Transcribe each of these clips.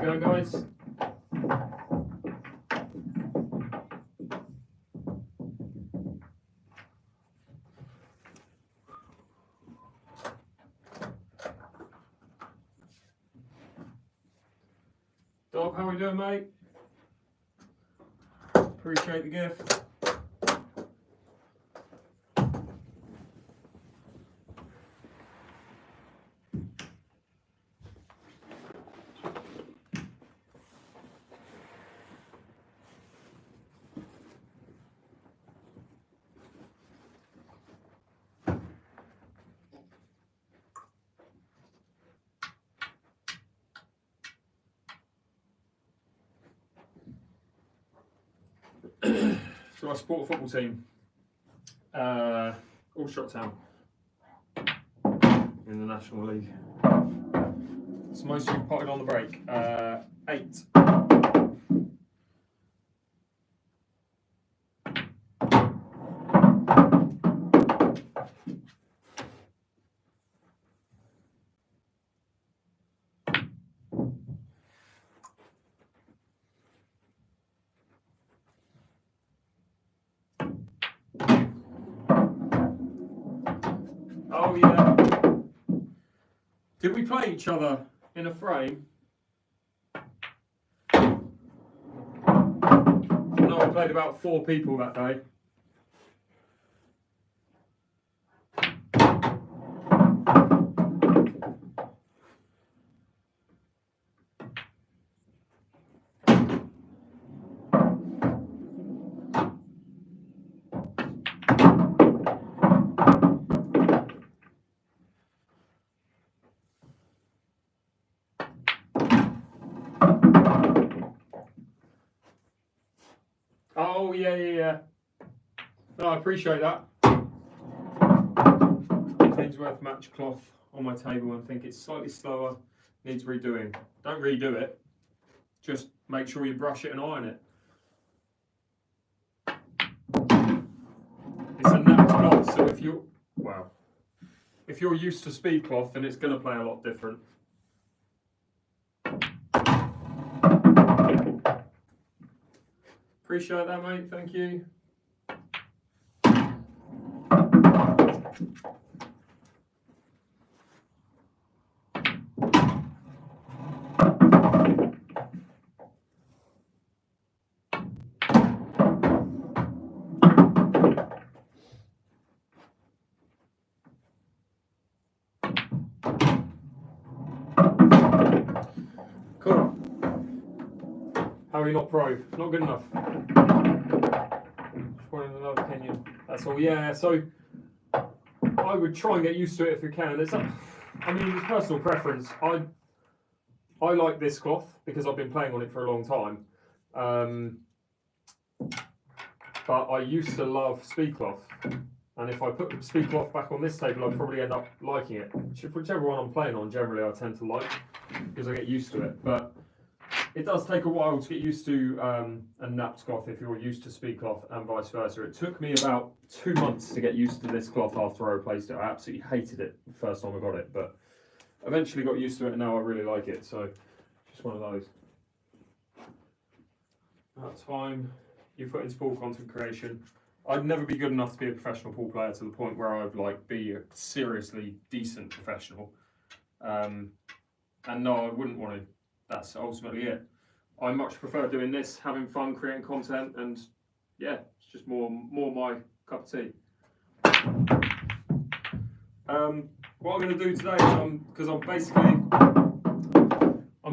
go, guys. Dog, how are we doing, mate? Appreciate the gift. So I support a football team, Aldershot Town, in the National League. So most of you potted on the break. 8. Oh yeah. Did we play each other in a frame? No, I played about 4 people that day. Oh, yeah. No, I appreciate that. Kingsworth match cloth on my table and think it's slightly slower, needs redoing. Don't redo it, just make sure you brush it and iron it. It's a napped cloth, so if you're used to speed cloth, then it's going to play a lot different. Appreciate that, mate. Thank you. Cool. How are you not pro? Not good enough. Just wanted another opinion. That's all. Yeah. So I would try and get used to it if you can. It's personal preference. I like this cloth because I've been playing on it for a long time. But I used to love speed cloth. And if I put speed cloth back on this table, I'd probably end up liking it. Whichever one I'm playing on, generally I tend to like because I get used to it. But it does take a while to get used to a napped cloth if you're used to speed cloth and vice versa. It took me about 2 months to get used to this cloth after I replaced it. I absolutely hated it the first time I got it, but eventually got used to it and now I really like it. So just one of those. That's fine. You've put into pool content creation. I'd never be good enough to be a professional pool player to the point where I'd be a seriously decent professional. And no, I wouldn't want to. That's ultimately it. I much prefer doing this, having fun, creating content, and yeah, it's just more my cup of tea. What I'm going to do today is because I'm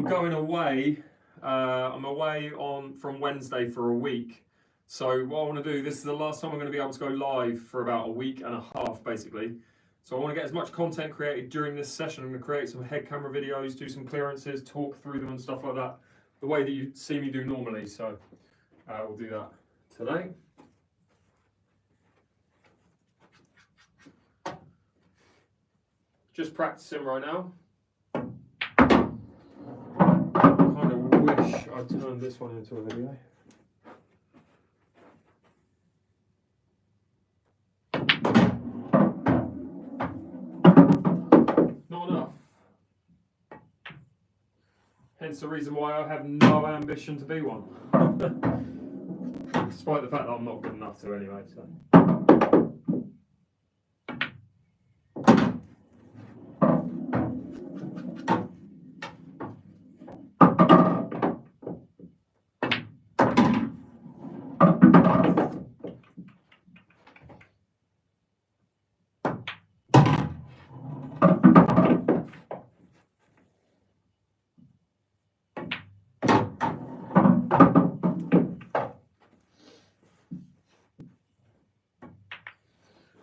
going away. I'm away from Wednesday for a week. So what I want to do, this is the last time I'm going to be able to go live for about a week and a half, basically. So I want to get as much content created during this session. I'm going to create some head camera videos, do some clearances, talk through them and stuff like that, the way that you see me do normally. So we'll do that today. Just practicing right now. I kind of wish I'd turned this one into a video. hence the reason why I have no ambition to be one. Despite the fact that I'm not good enough to anyway. So.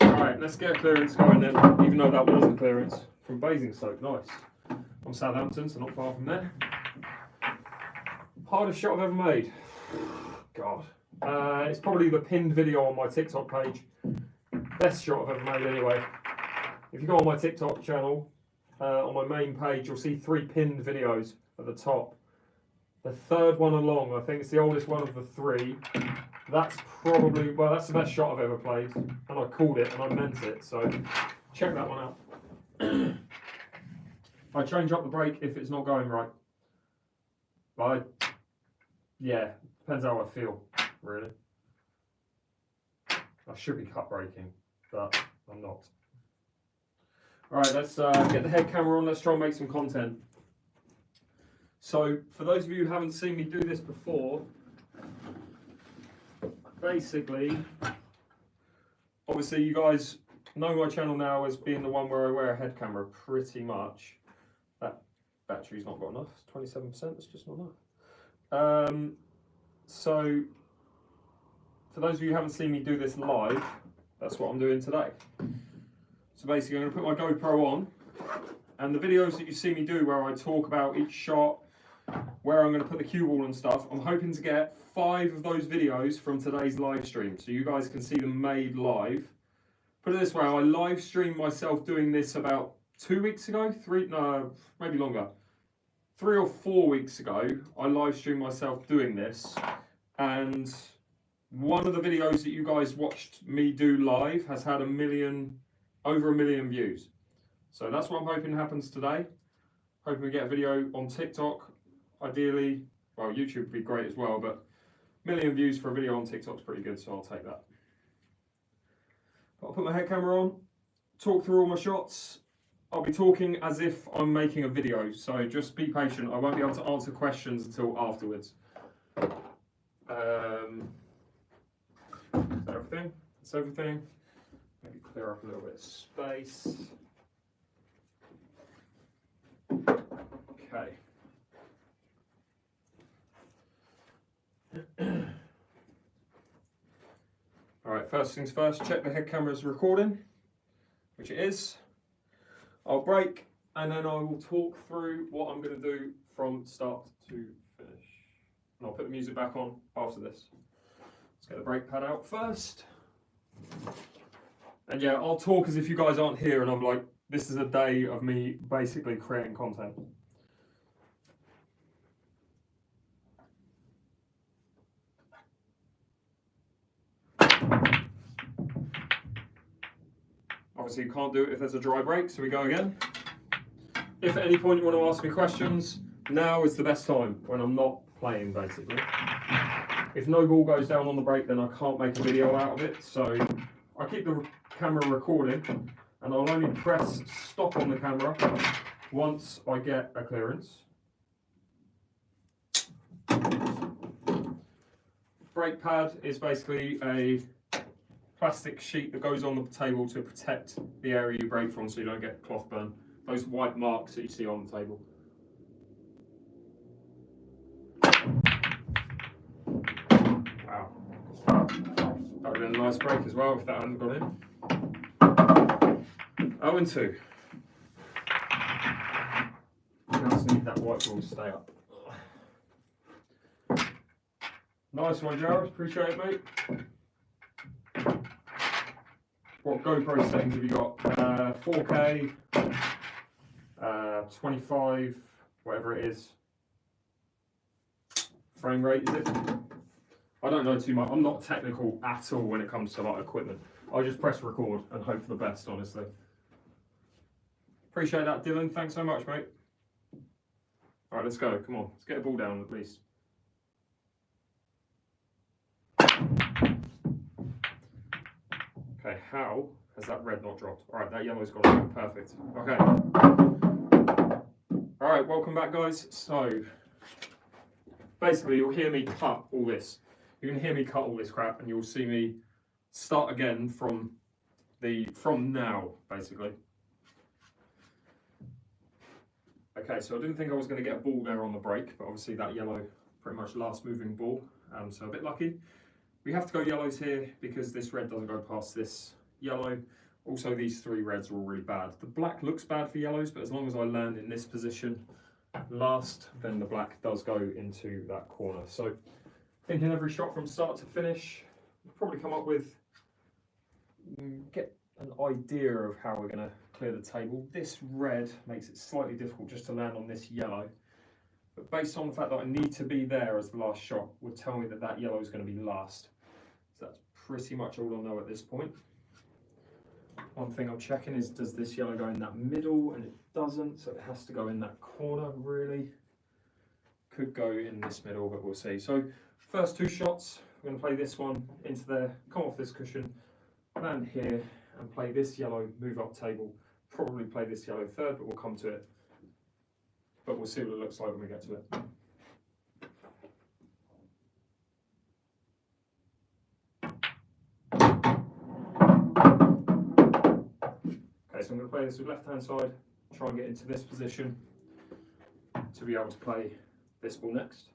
Alright, let's get a clearance going then, even though that wasn't clearance from Basingstoke. Nice. I'm Southampton, so not far from there. Hardest shot I've ever made. God. It's probably the pinned video on my TikTok page. Best shot I've ever made anyway. If you go on my TikTok channel, on my main page, you'll see 3 pinned videos at the top. The third one along, I think it's the oldest one of the 3. That's probably, well, that's the best shot I've ever played. And I called it and I meant it, so check that one out. I change up the brake if it's not going right. But yeah, depends how I feel, really. I should be cut braking, but I'm not. Alright, let's get the head camera on, let's try and make some content. So, for those of you who haven't seen me do this before, basically, obviously you guys know my channel now as being the one where I wear a head camera pretty much. That battery's not got enough, it's 27%, it's just not enough. So, for those of you who haven't seen me do this live, that's what I'm doing today. So basically I'm going to put my GoPro on, and the videos that you see me do where I talk about each shot, where I'm going to put the cue ball and stuff, I'm hoping to get 5 of those videos from today's live stream, so you guys can see them made live. Put it this way, I live streamed myself doing this about 2 weeks ago, maybe longer. 3 or 4 weeks ago, I live streamed myself doing this, and one of the videos that you guys watched me do live has had over a million views. So that's what I'm hoping happens today. Hoping we get a video on TikTok. Ideally, well, YouTube would be great as well, but a million views for a video on TikTok's pretty good, so I'll take that. I'll put my head camera on, talk through all my shots. I'll be talking as if I'm making a video, so just be patient. I won't be able to answer questions until afterwards. Is that everything? That's everything. Maybe clear up a little bit of space. Okay. Alright, first things first, check the head camera's recording, which it is. I'll brake, and then I will talk through what I'm going to do from start to finish. And I'll put the music back on after this. Let's get the brake pad out first. And yeah, I'll talk as if you guys aren't here and I'm like, this is a day of me basically creating content. Obviously you can't do it if there's a dry brake, so we go again. If at any point you want to ask me questions, now is the best time, when I'm not playing basically. If no ball goes down on the brake, then I can't make a video out of it, so I keep the camera recording, and I'll only press stop on the camera once I get a clearance. Brake pad is basically a plastic sheet that goes on the table to protect the area you brake from so you don't get cloth burn. Those white marks that you see on the table. Wow. That would have been a nice brake as well if that hadn't gone in. 0-2. Just need that white ball to stay up. Nice one, Jared. Appreciate it, mate. What GoPro settings have you got? 4K, 25, whatever it is. Frame rate, is it? I don't know too much. I'm not technical at all when it comes to like equipment. I just press record and hope for the best, honestly. Appreciate that, Dylan. Thanks so much, mate. All right, let's go. Come on, let's get a ball down at least. Okay, how has that red not dropped? All right, that yellow's got it. Perfect. Okay. All right, welcome back, guys. So, basically, you'll hear me cut all this. You're gonna hear me cut all this crap, and you'll see me start again from now, basically. Okay, so I didn't think I was going to get a ball there on the break, but obviously that yellow, pretty much last moving ball, so a bit lucky. We have to go yellows here because this red doesn't go past this yellow. Also, these three reds are all really bad. The black looks bad for yellows, but as long as I land in this position last, then the black does go into that corner. So, thinking every shot from start to finish, we'll probably come up with, get an idea of how we're going to clear the table. This red makes it slightly difficult just to land on this yellow, but based on the fact that I need to be there as the last shot would tell me that that yellow is going to be last. So that's pretty much all I know at this point. One thing I'm checking is, does this yellow go in that middle? And it doesn't, so it has to go in that corner really. Could go in this middle, but we'll see. So first two shots, we're going to play this one into there, come off this cushion, land here, and play this yellow, move up table, probably play this yellow third, but we'll come to it. But we'll see what it looks like when we get to it. Okay, so I'm going to play this with left hand side, try and get into this position to be able to play this ball next.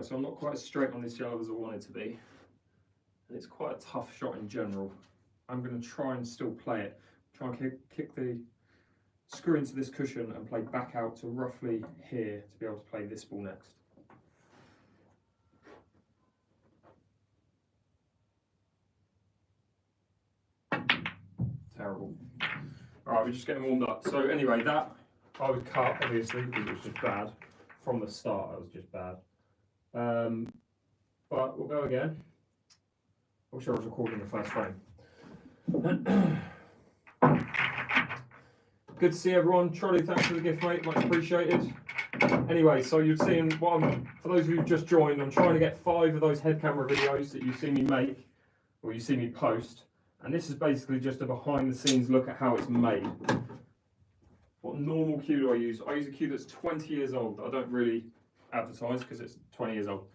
So I'm not quite as straight on this yellow as I wanted to be, and it's quite a tough shot in general. I'm going to try and still play it, try and kick the screw into this cushion and play back out to roughly here to be able to play this ball next. Terrible. Alright, we're just getting warmed up. So anyway, that I would cut obviously because it was just bad. From the start it was just bad. But we'll go again. I wish I was recording the first frame. Good to see everyone. Charlie, thanks for the gift, mate. Much appreciated. Anyway, so you've seen what for those of you who've just joined, I'm trying to get 5 of those head camera videos that you see me make, or you see me post. And this is basically just a behind the scenes look at how it's made. What normal cue do I use? I use a cue that's 20 years old. I don't really advertise because it's 20 years old.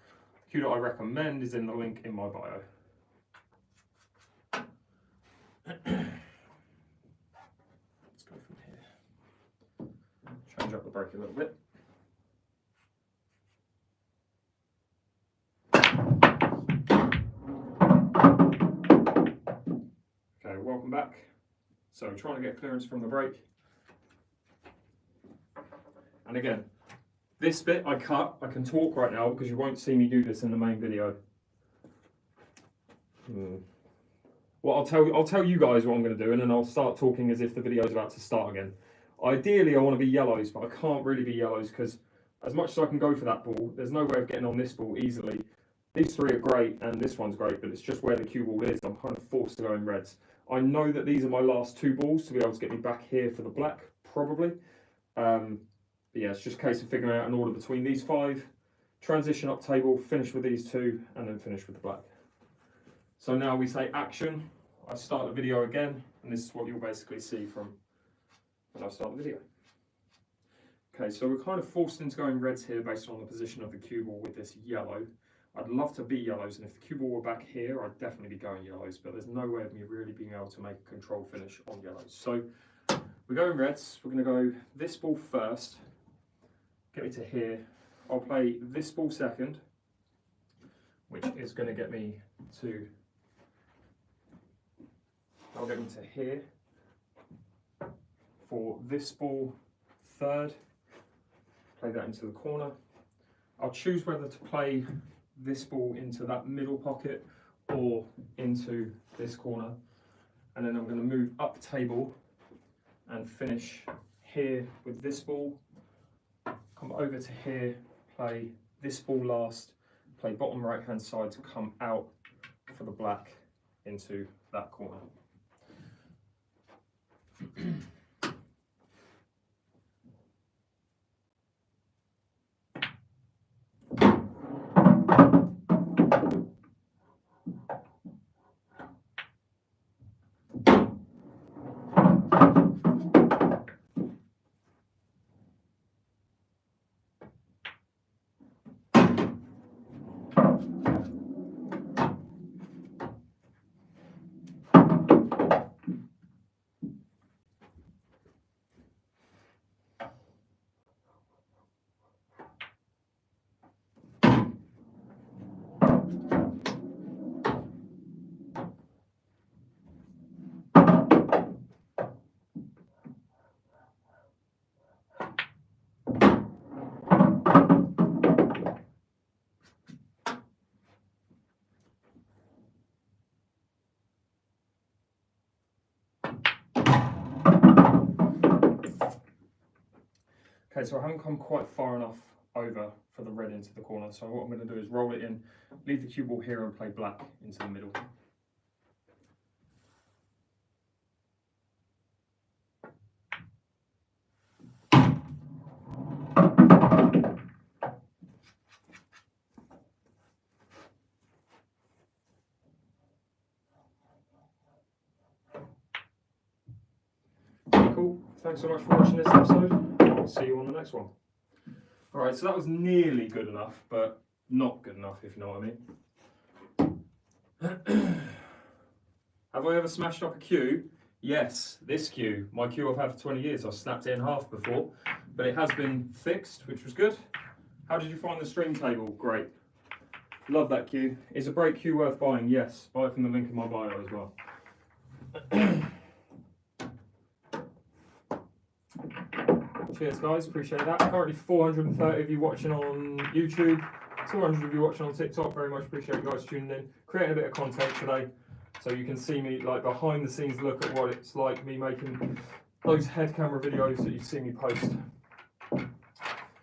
The cue that I recommend is in the link in my bio. Let's go from here. Change up the break a little bit. Okay, welcome back. So trying to get clearance from the break. And again, this bit I cut. I can talk right now because you won't see me do this in the main video. Well, I'll tell you guys what I'm going to do, and then I'll start talking as if the video is about to start again. Ideally, I want to be yellows, but I can't really be yellows because as much as I can go for that ball, there's no way of getting on this ball easily. These three are great, and this one's great, but it's just where the cue ball is. I'm kind of forced to go in reds. I know that these are my last 2 balls to be able to get me back here for the black, probably. But yeah, it's just a case of figuring out an order between these 5, transition up table, finish with these 2, and then finish with the black. So now we say action. I start the video again, and this is what you'll basically see from when I start the video. Okay, so we're kind of forced into going reds here based on the position of the cue ball with this yellow. I'd love to be yellows, and if the cue ball were back here, I'd definitely be going yellows, but there's no way of me really being able to make a control finish on yellows. So we're going reds. We're going to go this ball first, get me to here. I'll play this ball second, which is going to get me to, I'll get me to here. For this ball third, play that into the corner. I'll choose whether to play this ball into that middle pocket or into this corner, and then I'm going to move up table and finish here with this ball, come over to here, play this ball last, play bottom right hand side to come out for the black into that corner. Okay, so I haven't come quite far enough over for the red into the corner. So what I'm going to do is roll it in, leave the cue ball here and play black into the middle. Cool. Thanks so much for watching this episode. I'll see you on the next one. Alright, so that was nearly good enough, but not good enough, if you know what I mean. Have I ever smashed up a cue? Yes, this cue. My cue I've had for 20 years. I've snapped it in half before, but it has been fixed, which was good. How did you find the string table? Great. Love that cue. Is a break cue worth buying? Yes. Buy it from the link in my bio as well. Cheers guys, appreciate that. Currently 430 of you watching on YouTube, 200 of you watching on TikTok. Very much appreciate you guys tuning in. Creating a bit of content today so you can see me like behind the scenes look at what it's like me making those head camera videos that you see me post.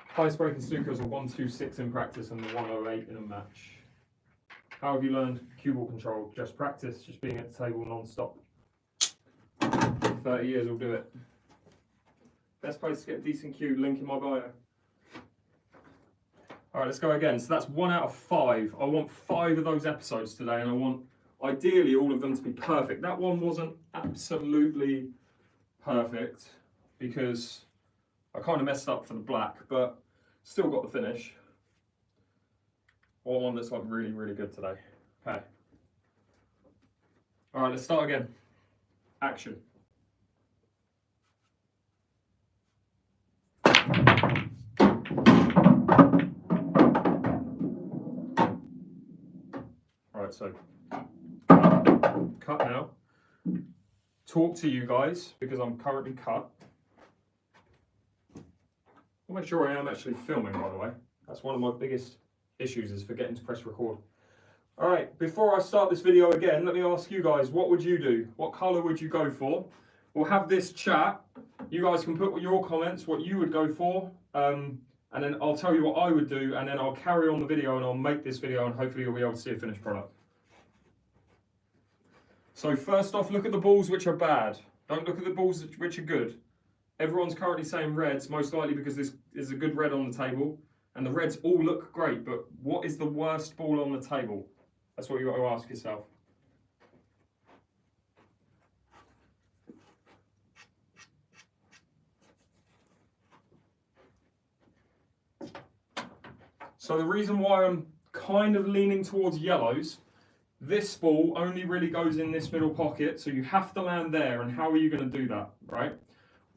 Highest break in snooker is a 126 in practice and the 108 in a match. How have you learned cue ball control? Just practice, just being at the table non-stop. 30 years will do it. Best place to get a decent cue, link in my bio. Alright, let's go again. So that's 1 out of 5. I want 5 of those episodes today, and I want ideally all of them to be perfect. That one wasn't absolutely perfect because I kind of messed up for the black, but still got the finish. I want one that's like really, really good today. Okay. Alright, let's start again. Action. Right, so cut now. Talk to you guys because I'm currently cut. I'll make sure I am actually filming, by the way. That's one of my biggest issues, is forgetting to press record. Alright, before I start this video again, let me ask you guys, what would you do? What colour would you go for? We'll have this chat. You guys can put your comments, what you would go for, and then I'll tell you what I would do, and then I'll carry on the video and I'll make this video and hopefully you'll be able to see a finished product. So first off, look at the balls which are bad. Don't look at the balls which are good. Everyone's currently saying reds, most likely because this is a good red on the table, and the reds all look great, but what is the worst ball on the table? That's what you've got to ask yourself. So the reason why I'm kind of leaning towards yellows, this ball only really goes in this middle pocket, so you have to land there, and how are you going to do that, right?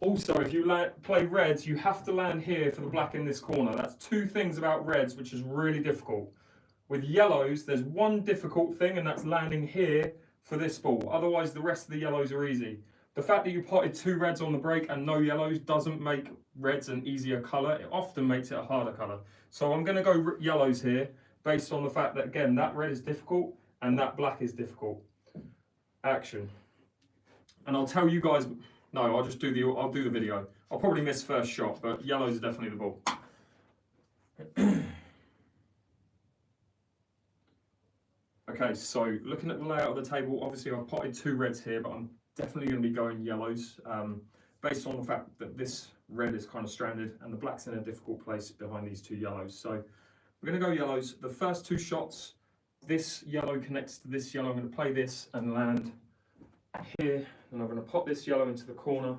Also, if you play reds, you have to land here for the black in this corner. That's 2 things about reds which is really difficult. With yellows, there's one difficult thing, and that's landing here for this ball. Otherwise, the rest of the yellows are easy. The fact that you potted 2 reds on the break and no yellows doesn't make reds an easier colour. It often makes it a harder colour. So I'm going to go yellows here, based on the fact that, again, that red is difficult and that black is difficult. Action. And I'll tell you guys, no, I'll do the video. I'll probably miss first shot, but yellows are definitely the ball. Okay, so looking at the layout of the table, obviously I've potted 2 reds here, but I'm definitely going to be going yellows, based on the fact that this red is kind of stranded and the black's in a difficult place behind these 2 yellows. So we're going to go yellows. The first 2 shots, this yellow connects to this yellow. I'm going to play this and land here, and I'm going to pop this yellow into the corner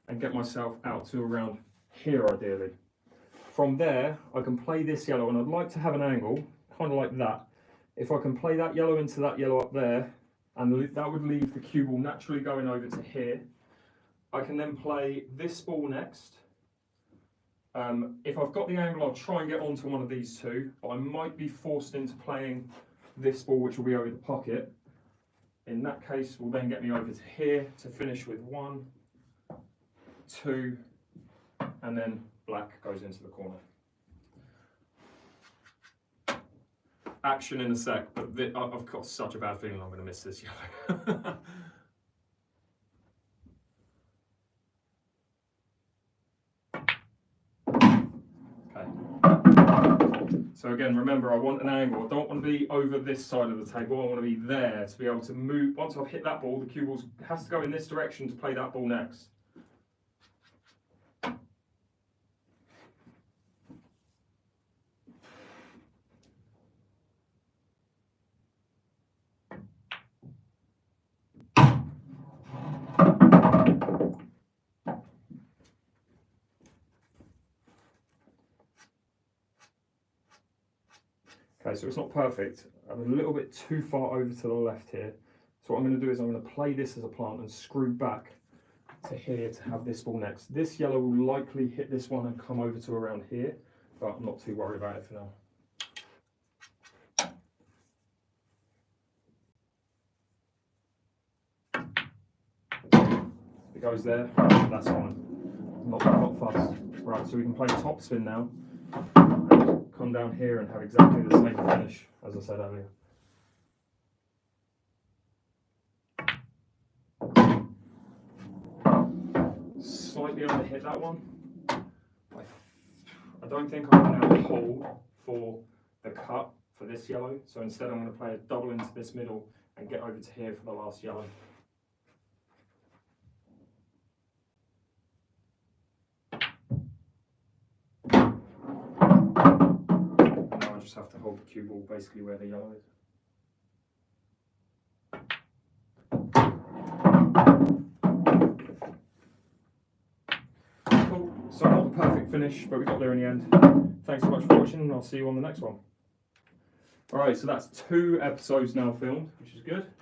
and get myself out to around here ideally. From there, I can play this yellow, and I'd like to have an angle, kind of like that. If I can play that yellow into that yellow up there, and that would leave the cue ball naturally going over to here. I can then play this ball next. If I've got the angle, I'll try and get onto one of these 2, but I might be forced into playing this ball, which will be over the pocket. In that case, will then get me over to here to finish with 1, 2, and then black goes into the corner. Action in a sec, but I've got such a bad feeling I'm going to miss this yellow. So again, remember, I want an angle. I don't want to be over this side of the table. I want to be there to be able to move. Once I've hit that ball, the cue ball has to go in this direction to play that ball next. Okay, so it's not perfect. I'm a little bit too far over to the left here. So what I'm going to do is I'm going to play this as a plant and screw back to here to have this ball next. This yellow will likely hit this one and come over to around here, but I'm not too worried about it for now. It goes there, that's fine. Not fast. Right, so we can play top spin now. Come down here and have exactly the same finish as I said earlier. Slightly underhit that one. I don't think I'm going to have a hold for the cut for this yellow, so instead I'm going to play a double into this middle and get over to here for the last yellow. Just have to hold the cue ball basically where the yellow is. Cool. So not the perfect finish, but we got there in the end. Thanks so much for watching, and I'll see you on the next one. Alright, so that's 2 episodes now filmed, which is good.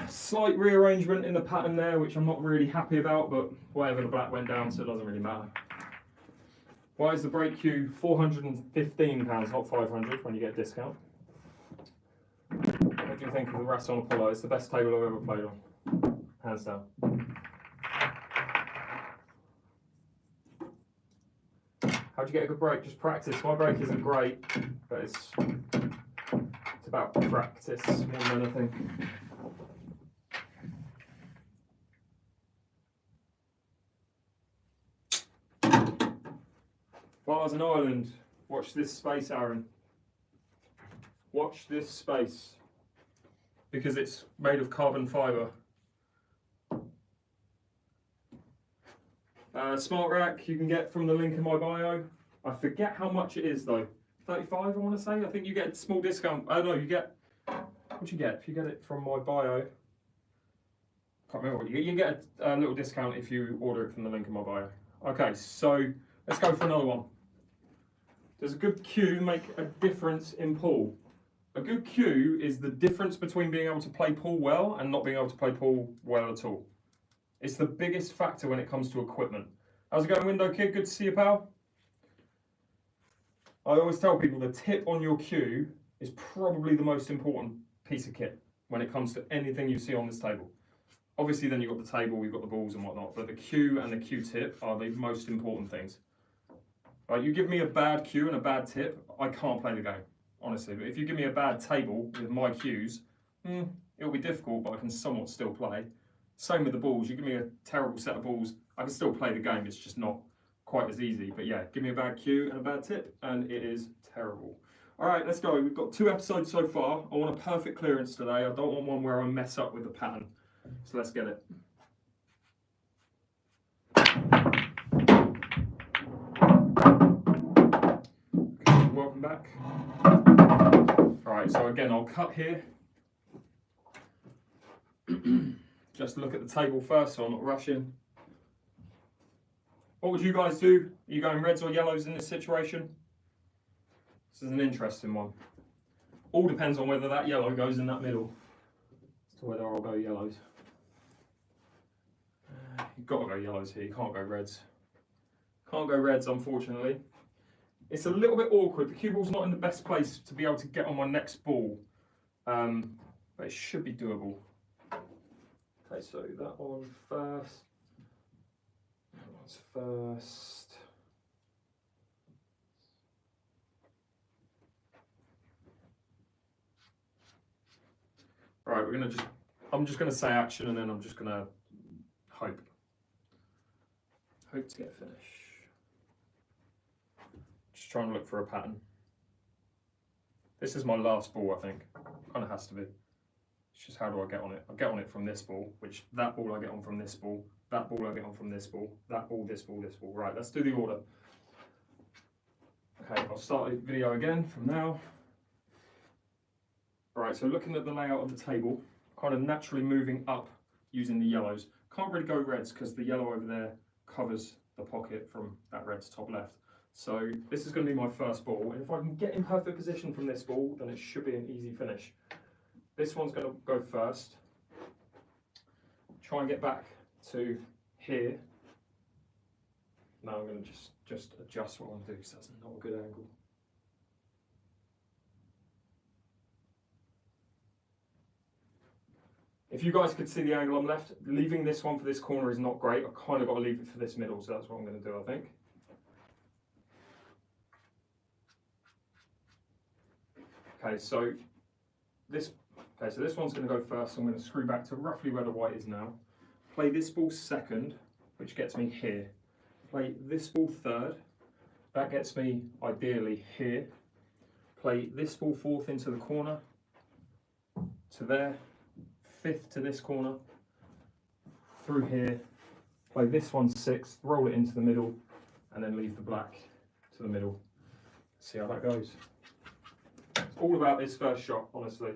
Slight rearrangement in the pattern there, which I'm not really happy about, but whatever, the black went down, so it doesn't really matter. Why is the break cue £415, not 500 when you get a discount? What do you think of the Rasson Apollo? It's the best table I've ever played on, hands down. How'd you get a good break? Just practice. My break isn't great, but it's about practice more than anything. Bars and Ireland, watch this space, Aaron. Watch this space, because it's made of carbon fibre. Smart rack you can get from the link in my bio. I forget how much it is though. 35 I want to say. I think you get a small discount. Oh no, you get, what you get? If you get it from my bio, can't remember what you get. You get a little discount if you order it from the link in my bio. Okay, so let's go for another one. Does a good cue make a difference in pool? A good cue is the difference between being able to play pool well and not being able to play pool well at all. It's the biggest factor when it comes to equipment. How's it going, Window Kid? Good to see you, pal. I always tell people the tip on your cue is probably the most important piece of kit when it comes to anything you see on this table. Obviously then you've got the table, you've got the balls and whatnot, but the cue and the cue tip are the most important things. Right, you give me a bad cue and a bad tip, I can't play the game, honestly. But if you give me a bad table with my cues, it'll be difficult, but I can somewhat still play. Same with the balls. You give me a terrible set of balls, I can still play the game. It's just not quite as easy. But yeah, give me a bad cue and a bad tip, and it is terrible. All right, let's go. We've got 2 episodes so far. I want a perfect clearance today. I don't want one where I mess up with the pattern. So let's get it. Okay, welcome back. All right, so again, I'll cut here. Just look at the table first, so I'm not rushing. What would you guys do? Are you going reds or yellows in this situation? This is an interesting one. All depends on whether that yellow goes in that middle as to whether I'll go yellows. You've got to go yellows here, you can't go reds. Can't go reds, unfortunately. It's a little bit awkward. The cue ball's not in the best place to be able to get on my next ball, but it should be doable. Okay, so that one first. That one's first. Right, I'm just gonna say action and then I'm just gonna hope to get a finish. Just trying to look for a pattern. This is my last ball, I think. Kind of has to be. It's just how do I get on it? I get on it from this ball, which that ball I get on from this ball, that ball I get on from this ball, that ball, this ball, this ball. Right, let's do the order. Okay, I'll start the video again from now. Alright, so looking at the layout of the table, kind of naturally moving up using the yellows. Can't really go reds because the yellow over there covers the pocket from that red to top left. So this is going to be my first ball, and if I can get in perfect position from this ball, then it should be an easy finish. This one's going to go first. Try and get back to here. Now I'm going to just adjust what I'm doing because that's not a good angle. If you guys could see the angle I'm left, leaving this one for this corner is not great. I've kind of got to leave it for this middle, so that's what I'm going to do, I think. Okay, so this one's going to go first. I'm going to screw back to roughly where the white is now. Play this ball second, which gets me here. Play this ball third. That gets me ideally here. Play this ball fourth into the corner to there. Fifth to this corner, through here, play this one sixth, roll it into the middle, and then leave the black to the middle. See how that goes. It's all about this first shot, honestly.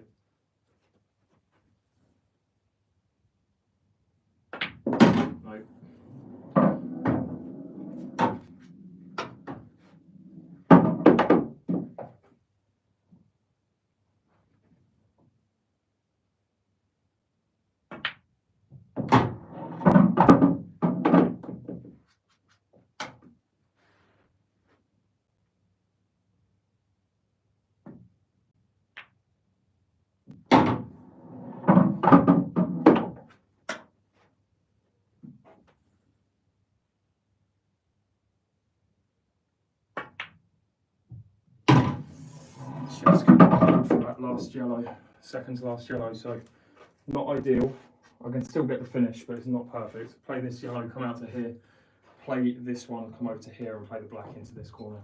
No. Just couldn't hope for that last yellow, second to last yellow, so not ideal. I can still get the finish, but it's not perfect. Play this yellow, come out to here, play this one, come over to here and play the black into this corner.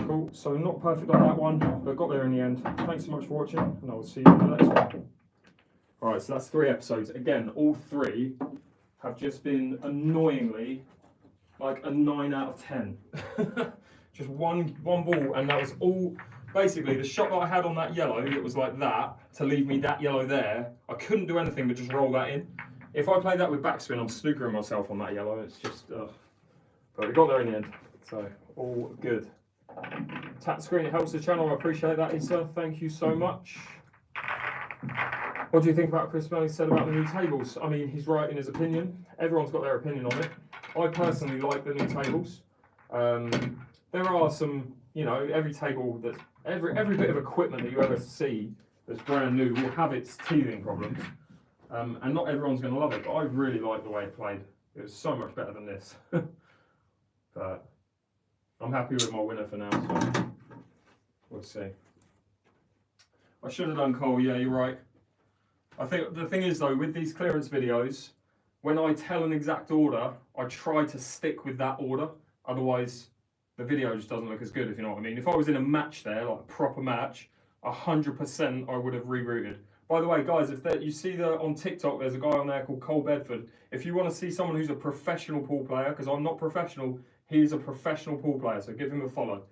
Cool, so not perfect on that one, but got there in the end. Thanks so much for watching, and I will see you in the next one. Alright, so that's 3 episodes. Again, all 3 have just been annoyingly like a 9 out of 10. Just one ball, and that was all. Basically, the shot that I had on that yellow, it was like that, to leave me that yellow there. I couldn't do anything but just roll that in. If I play that with backspin, I'm snookering myself on that yellow. It's just, but we got there in the end, so all good. Tap the screen, it helps the channel. I appreciate that, Issa. Thank you so much. What do you think about Chris Melly said about the new tables? I mean, he's right in his opinion. Everyone's got their opinion on it. I personally like the new tables. There are some, you know, every table that's every bit of equipment that you ever see that's brand new will have its teething problems. And not everyone's going to love it, but I really like the way it played. It was so much better than this. But I'm happy with my winner for now, so we'll see. I should have done Cole, yeah, you're right. I think the thing is though, with these clearance videos, when I tell an exact order, I try to stick with that order. Otherwise, the video just doesn't look as good, if you know what I mean. If I was in a match there, like a proper match, 100% I would have rerouted. By the way, guys, if you see on TikTok, there's a guy on there called Cole Bedford. If you want to see someone who's a professional pool player, because I'm not professional, he's a professional pool player, so give him a follow.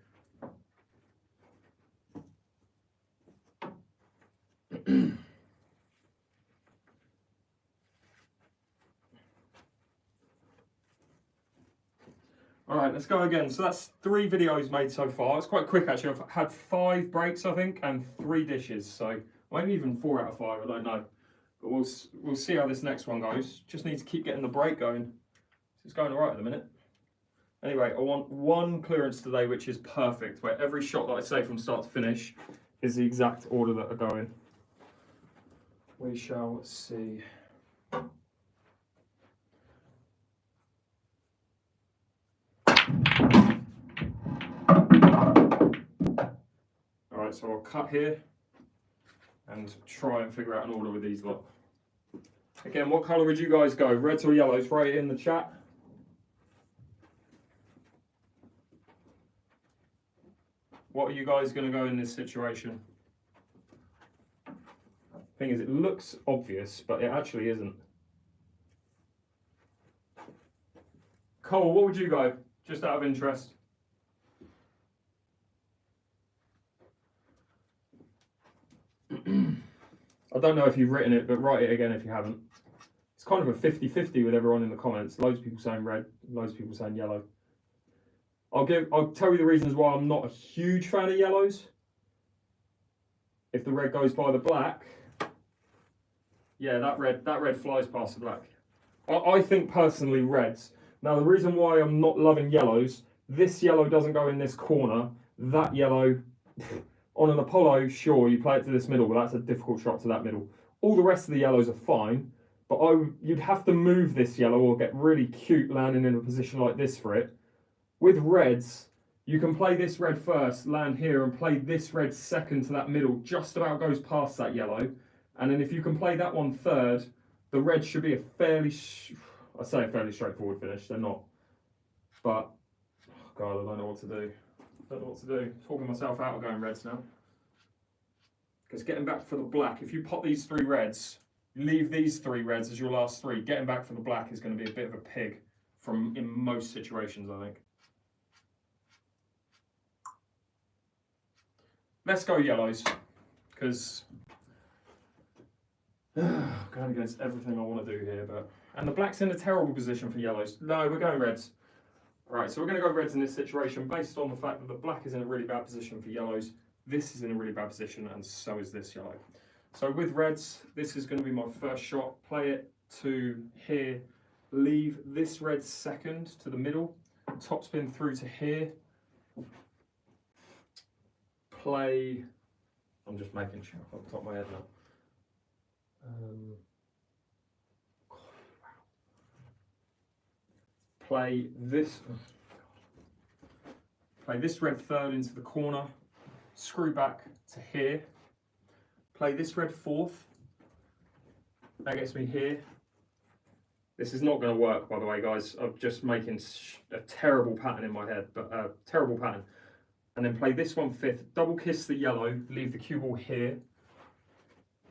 All right, let's go again. So that's 3 videos made so far. It's quite quick actually. I've had 5 breaks, I think, and 3 dishes. So maybe even 4 out of 5. I don't know. But we'll see how this next one goes. Just need to keep getting the break going. It's going all right at the minute. Anyway, I want 1 clearance today, which is perfect, where every shot that I say from start to finish is the exact order that are going. We shall see. Alright, so I'll cut here and try and figure out an order with these lot. Again, what colour would you guys go? Reds or yellows? Write it in the chat. What are you guys going to go in this situation? Thing is, it looks obvious, but it actually isn't. Cole, what would you go? Just out of interest. I don't know if you've written it, but write it again if you haven't. It's kind of a 50-50 with everyone in the comments. Loads of people saying red, loads of people saying yellow. I'll tell you the reasons why I'm not a huge fan of yellows. If the red goes by the black, yeah, that red flies past the black. I think personally reds. Now the reason why I'm not loving yellows, this yellow doesn't go in this corner. That yellow, on an Apollo, sure, you play it to this middle, but that's a difficult shot to that middle. All the rest of the yellows are fine, but you'd have to move this yellow or get really cute landing in a position like this for it. With reds, you can play this red first, land here, and play this red second to that middle, just about goes past that yellow. And then if you can play that one third, the red should be a fairly straightforward finish. They're not. But, oh God, I don't know what to do. Talking myself out of going reds now. Because getting back for the black, if you pop these 3 reds, leave these 3 reds as your last 3, getting back for the black is going to be a bit of a pig in most situations, I think. Let's go yellows, because going against everything I want to do here, and the black's in a terrible position for yellows. No, we're going reds. Right, so we're going to go reds in this situation based on the fact that the black is in a really bad position for yellows. This is in a really bad position, and so is this yellow. So with reds, this is going to be my first shot. Play it to here, leave this red second to the middle, topspin through to here. Play, I'm just making sure off the top of my head now. Play this red third into the corner, screw back to here. Play this red fourth. That gets me here. This is not going to work, by the way, guys. I'm just making a terrible pattern in my head, but a terrible pattern. And then play this one fifth, double kiss the yellow, leave the cue ball here.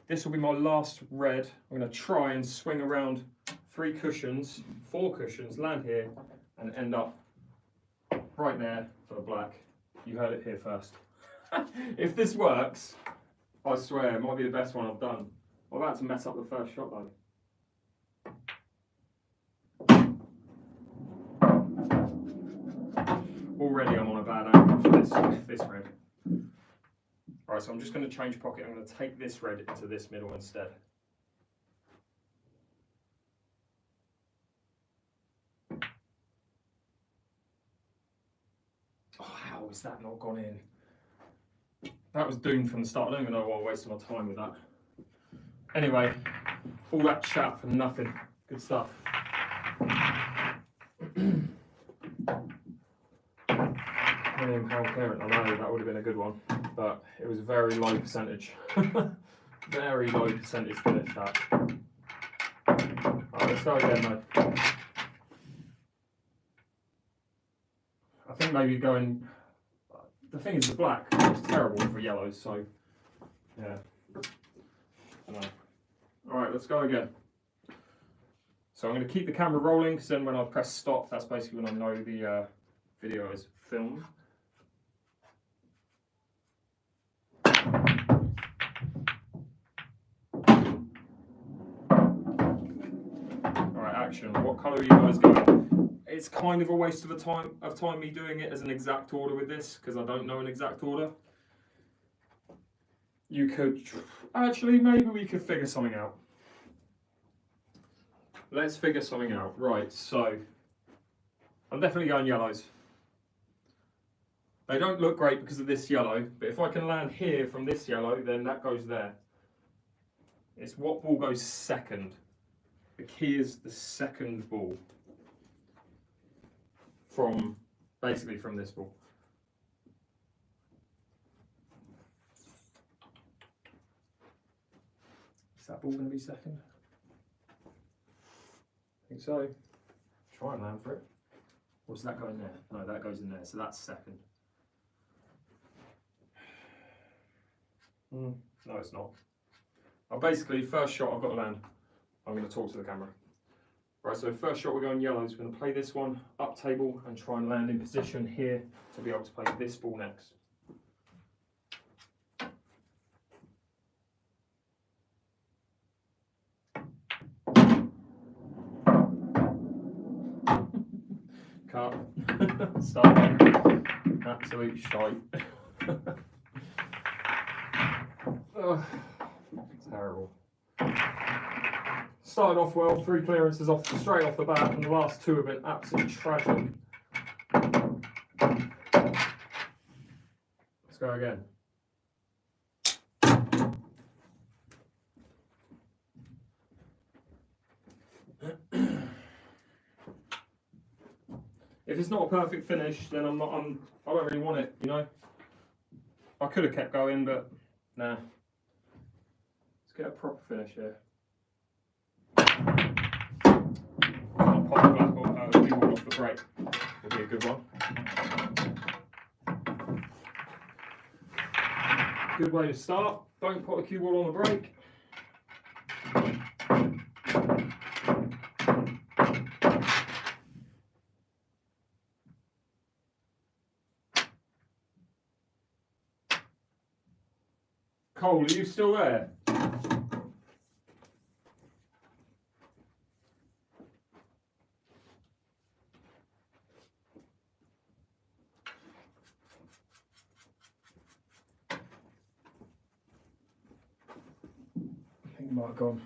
This will be my last red. I'm going to try and swing around 4 cushions, land here, and end up right there for the black. You heard it here first. If this works, I swear it might be the best one I've done. I'm about to mess up the first shot though. Already I'm on a bad angle for this red. Alright, so I'm just going to change pocket. I'm going to take this red into this middle instead. Oh, how has that not gone in? That was doomed from the start. I don't even know why I wasted my time with that. Anyway, all that chat for nothing. Good stuff. £1 clearance, I know that would have been a good one, but it was very low percentage. Very low percentage finish that. Alright, let's go again though. I think maybe going. The thing is, the black is terrible for yellows, so yeah. Alright, let's go again. So I'm going to keep the camera rolling, because then when I press stop, that's basically when I know the video is filmed. Alright, action. What colour are you guys going? It's kind of a waste of time me doing it as an exact order with this, because I don't know an exact order. You could, actually, maybe we could figure something out. Let's figure something out. Right, so I'm definitely going yellows. They don't look great because of this yellow, but if I can land here from this yellow, then that goes there. It's what ball goes second. The key is the second ball. Basically from this ball. Is that ball going to be second? I think so. Try and land for it. Or does that go in there? No, that goes in there, so that's second. No, it's not. Basically, first shot I've got to land. I'm going to talk to the camera. Right, so first shot we're going yellows. We're going to play this one up table and try and land in position here to be able to play this ball next. Cut. Start again. Absolute shite. Oh, terrible. Started off well, 3 clearances straight off the bat, and the last 2 have been absolutely tragic. Let's go again. If it's not a perfect finish, then I don't really want it, you know. I could have kept going, but nah. Let's get a proper finish here. Pop the black or cue ball off the break would be a good one. Good way to start. Don't put a cue ball on the break. Cole, are you still there? I think he might have gone.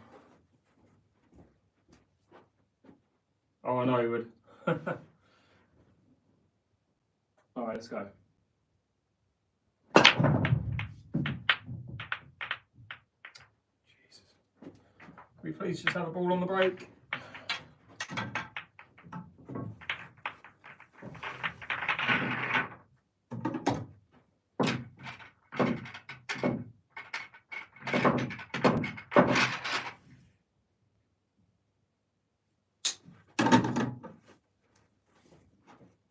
Oh, I know he would. Alright, let's go. Jesus. Can we please just have a ball on the break?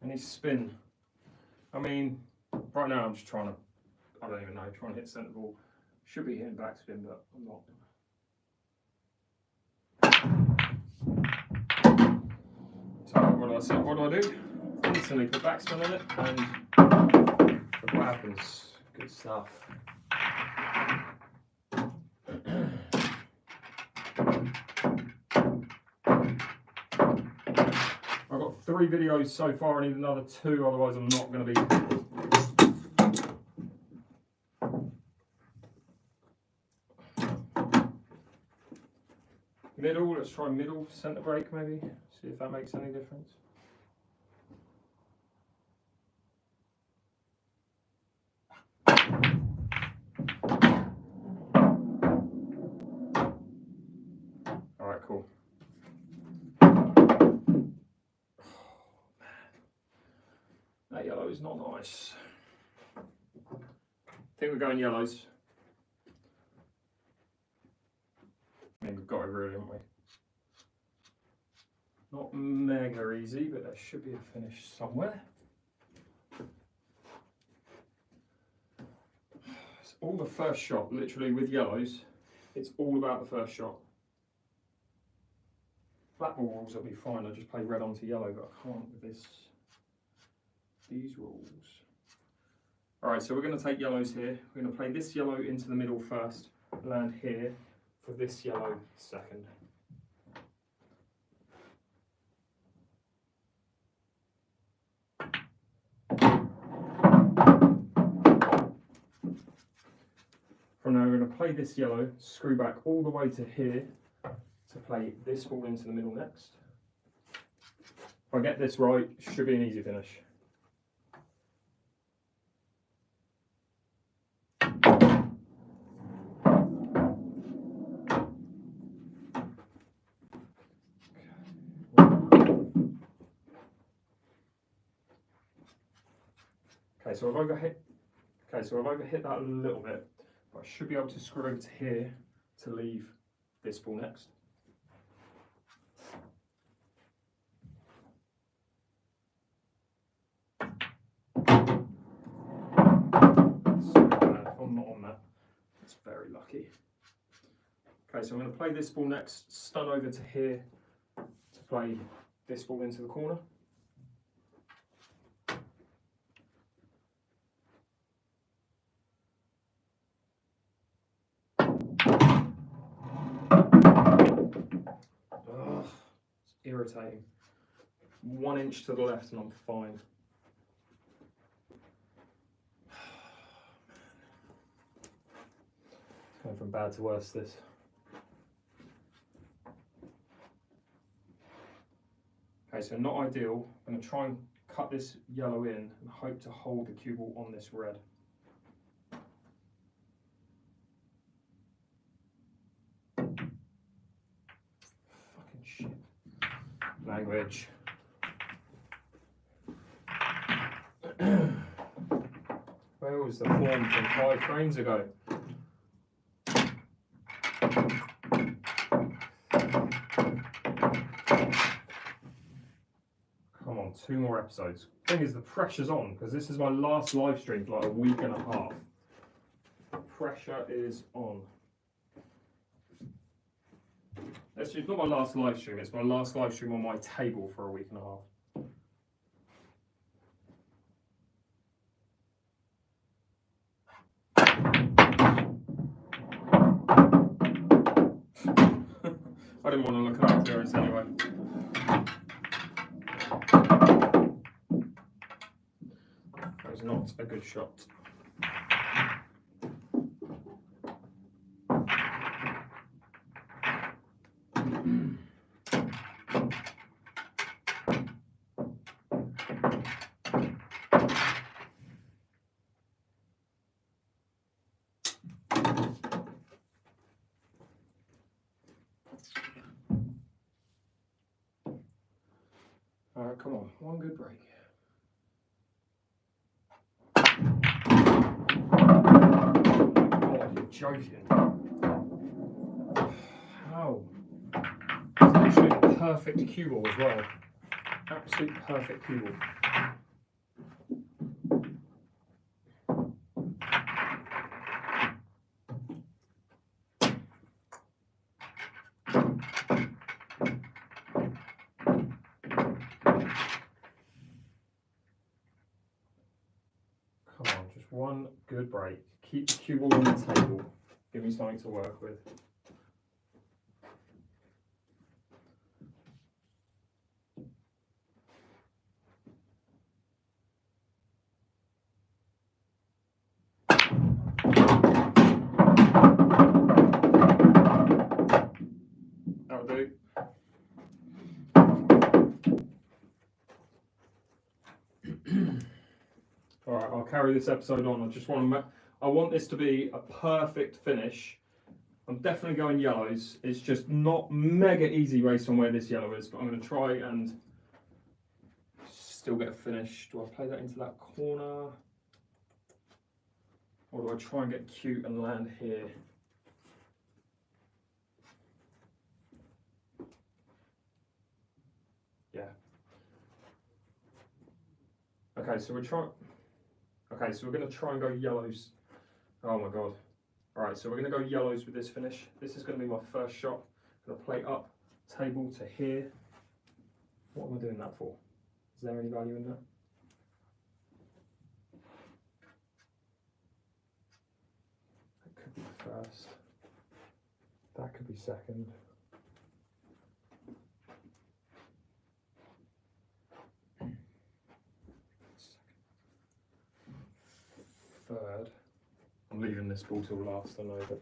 Any spin. I mean, right now I'm just trying to, I don't even know, trying to hit centre ball. Should be hitting backspin, but I'm not. So what do I say? What do I do? Instantly put backspin on it, and look what happens. Good stuff. I've got 3 videos so far. I need another 2, otherwise I'm not going to be. Middle, let's try middle, centre break maybe, see if that makes any difference. yellow's not nice. I think we're going yellows. I mean, we've got it really, haven't we? Not mega easy, but there should be a finish somewhere. It's all the first shot, literally with yellows. It's all about the first shot. Black ball rules will be fine. I just play red onto yellow, but I can't with these rules. All right, so we're going to take yellows here. We're going to play this yellow into the middle first, land here for this yellow second. From now, we're going to play this yellow, screw back all the way to here to play this ball into the middle next. If I get this right, it should be an easy finish. Okay, so I've overhit. Okay, so I've overhit that a little bit, but I should be able to screw over to here to leave this ball next. So bad if I'm not on that. That's very lucky. Okay, so I'm going to play this ball next, stun over to here to play this ball into the corner. Ugh, it's irritating. 1 inch to the left and I'm fine. It's going from bad to worse, this. Okay, so not ideal. I'm going to try and cut this yellow in and hope to hold the cue ball on this red. Fucking shit. Language. Where was the form from 5 frames ago? Come on, 2 more episodes. Thing is, the pressure's on because this is my last live stream for like a week and a half. The pressure is on. It's not my last live stream, it's my last live stream on my table for a week and a half. I didn't want to look at that clearance anyway. That was not a good shot. Alright, come on, 1 good break. God, you're joking. How? It's literally a perfect cue ball as well. Absolute perfect cue ball. Come on, just 1 good break. Keep the cue ball on the table. Give me something to work with. That'll do. Alright, I'll carry this episode on. I want this to be a perfect finish. I'm definitely going yellows. It's just not mega easy based on where this yellow is, but I'm going to try and still get a finish. Do I play that into that corner? Or do I try and get cute and land here? Yeah. Okay, so we're trying. Okay, so we're going to try and go yellows. Oh my god. All right, so we're going to go yellows with this finish. This is going to be my first shot. I'm going to play up table to here. What am I doing that for? Is there any value in that? That could be first. That could be second. Third. I'm leaving this ball till last, I know, but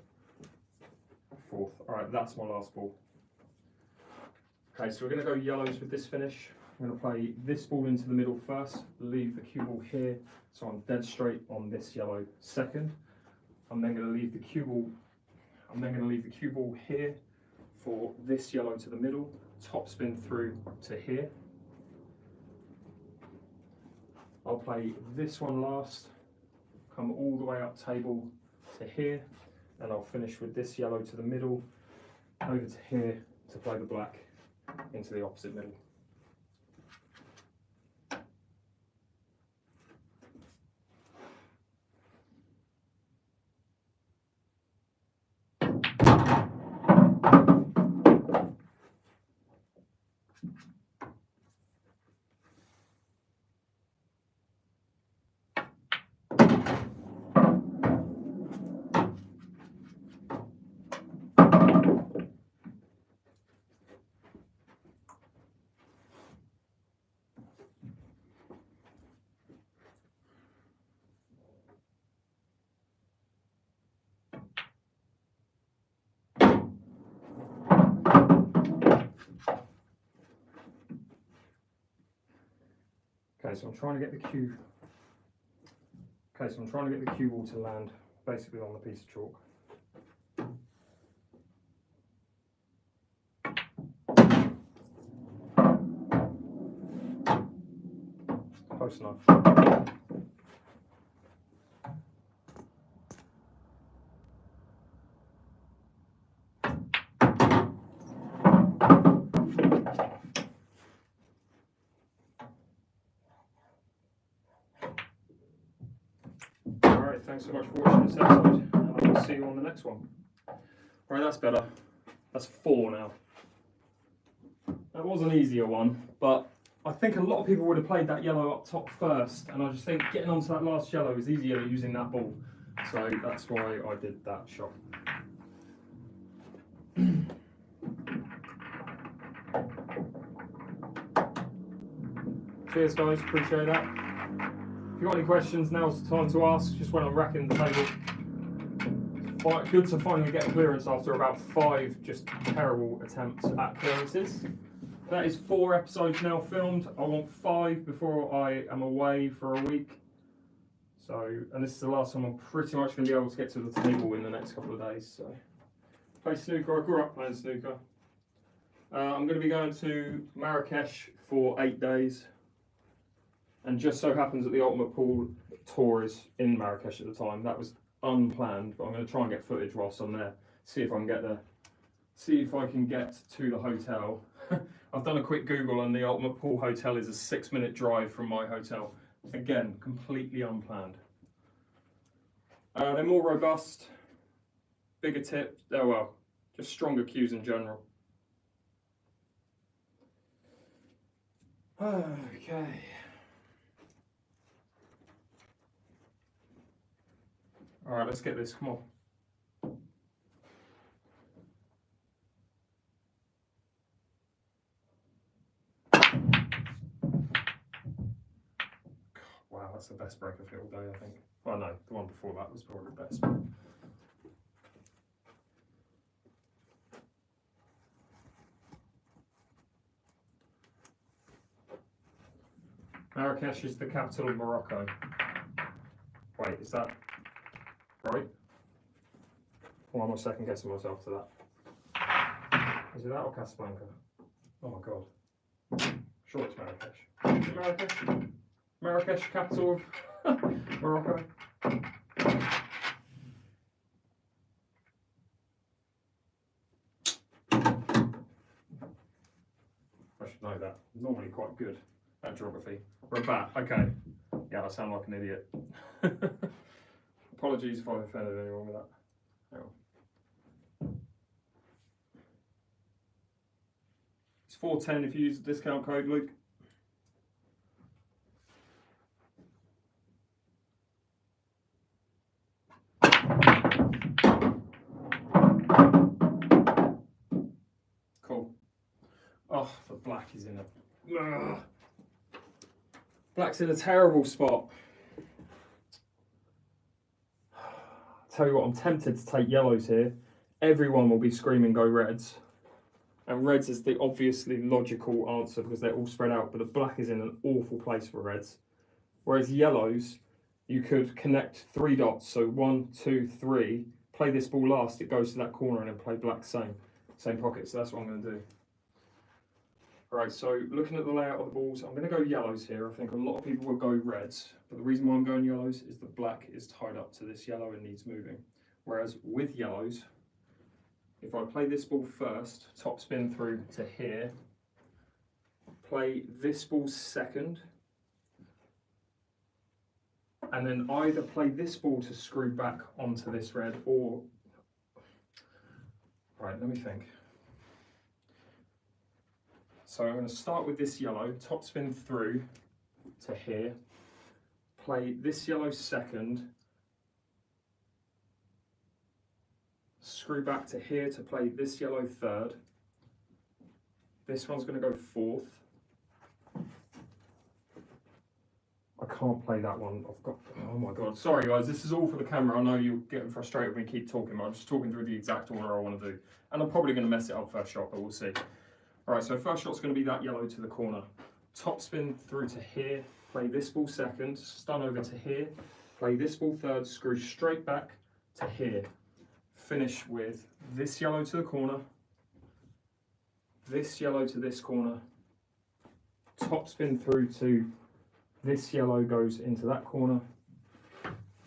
fourth. All right, that's my last ball. Okay, so we're going to go yellows with this finish. I'm going to play this ball into the middle first, leave the cue ball here, so I'm dead straight on this yellow second. I'm then going to leave the cue ball. I'm then going to leave the cue ball here for this yellow to the middle, top spin through to here. I'll play this one last, come all the way up table to here, and I'll finish with this yellow to the middle, over to here to play the black into the opposite middle. Okay, so I'm trying to get the cue. Okay, so I'm trying to get the cue ball to land basically on the piece of chalk. Close enough. Alright, thanks so much for watching this episode, and I will see you on the next one. Right, that's better. That's 4 now. That was an easier one, but I think a lot of people would have played that yellow up top first, and I just think getting onto that last yellow is easier using that ball. So that's why I did that shot. Cheers guys, appreciate that. If you've got any questions, now's the time to ask, just when I'm racking the table. Quite good to finally get a clearance after about 5 just terrible attempts at clearances. That is 4 episodes now filmed. I want 5 before I am away for a week. So, and this is the last time I'm pretty much going to be able to get to the table in the next couple of days. So, play snooker. I grew up playing snooker. I'm going to be going to Marrakesh for 8 days. And just so happens that the Ultimate Pool Tour is in Marrakesh at the time. That was unplanned, but I'm going to try and get footage whilst I'm there. See if I can get there. See if I can get to the hotel. I've done a quick Google and the Ultimate Pool Hotel is a 6-minute drive from my hotel. Again, completely unplanned. They're more robust, bigger tips. Oh well, just stronger cues in general. Okay. All right, let's get this. Come on. Wow, that's the best break of it all day, I think. Oh no, the one before that was probably the best. Marrakesh is the capital of Morocco. Wait, is that right? Or am I second guessing myself to that? Is it that or Casablanca? Oh my god. Sure it's Marrakesh. Marrakesh? Marrakesh, capital of Morocco. I should know that. I'm normally quite good at geography. Rabat, okay. Yeah, I sound like an idiot. Apologies if I've offended anyone with that. Hang on. It's 410 if you use the discount code, Luke. Cool. Oh, the black is in a... Ugh. Black's in a terrible spot. Tell you what, I'm tempted to take yellows here. Everyone will be screaming go reds. And reds is the obviously logical answer because they're all spread out, but the black is in an awful place for reds. Whereas yellows, you could connect 3 dots. So 1, 2, 3, play this ball last, it goes to that corner, and then play black same pocket. So that's what I'm going to do. Right, so looking at the layout of the balls, I'm going to go yellows here. I think a lot of people will go reds, but the reason why I'm going yellows is the black is tied up to this yellow and needs moving. Whereas with yellows, if I play this ball first, top spin through to here, play this ball second, and then either play this ball to screw back onto this red or... Right, let me think. So I'm going to start with this yellow, top spin through to here, play this yellow second, screw back to here to play this yellow third. This one's going to go fourth. I can't play that one. I've got, oh my god. Sorry guys, this is all for the camera. I know you're getting frustrated when we keep talking, but I'm just talking through the exact order I want to do. And I'm probably going to mess it up first shot, but we'll see. Alright, so first shot's going to be that yellow to the corner. Top spin through to here, play this ball second, stun over to here, play this ball third, screw straight back to here. Finish with this yellow to the corner, this yellow to this corner, top spin through to this yellow goes into that corner,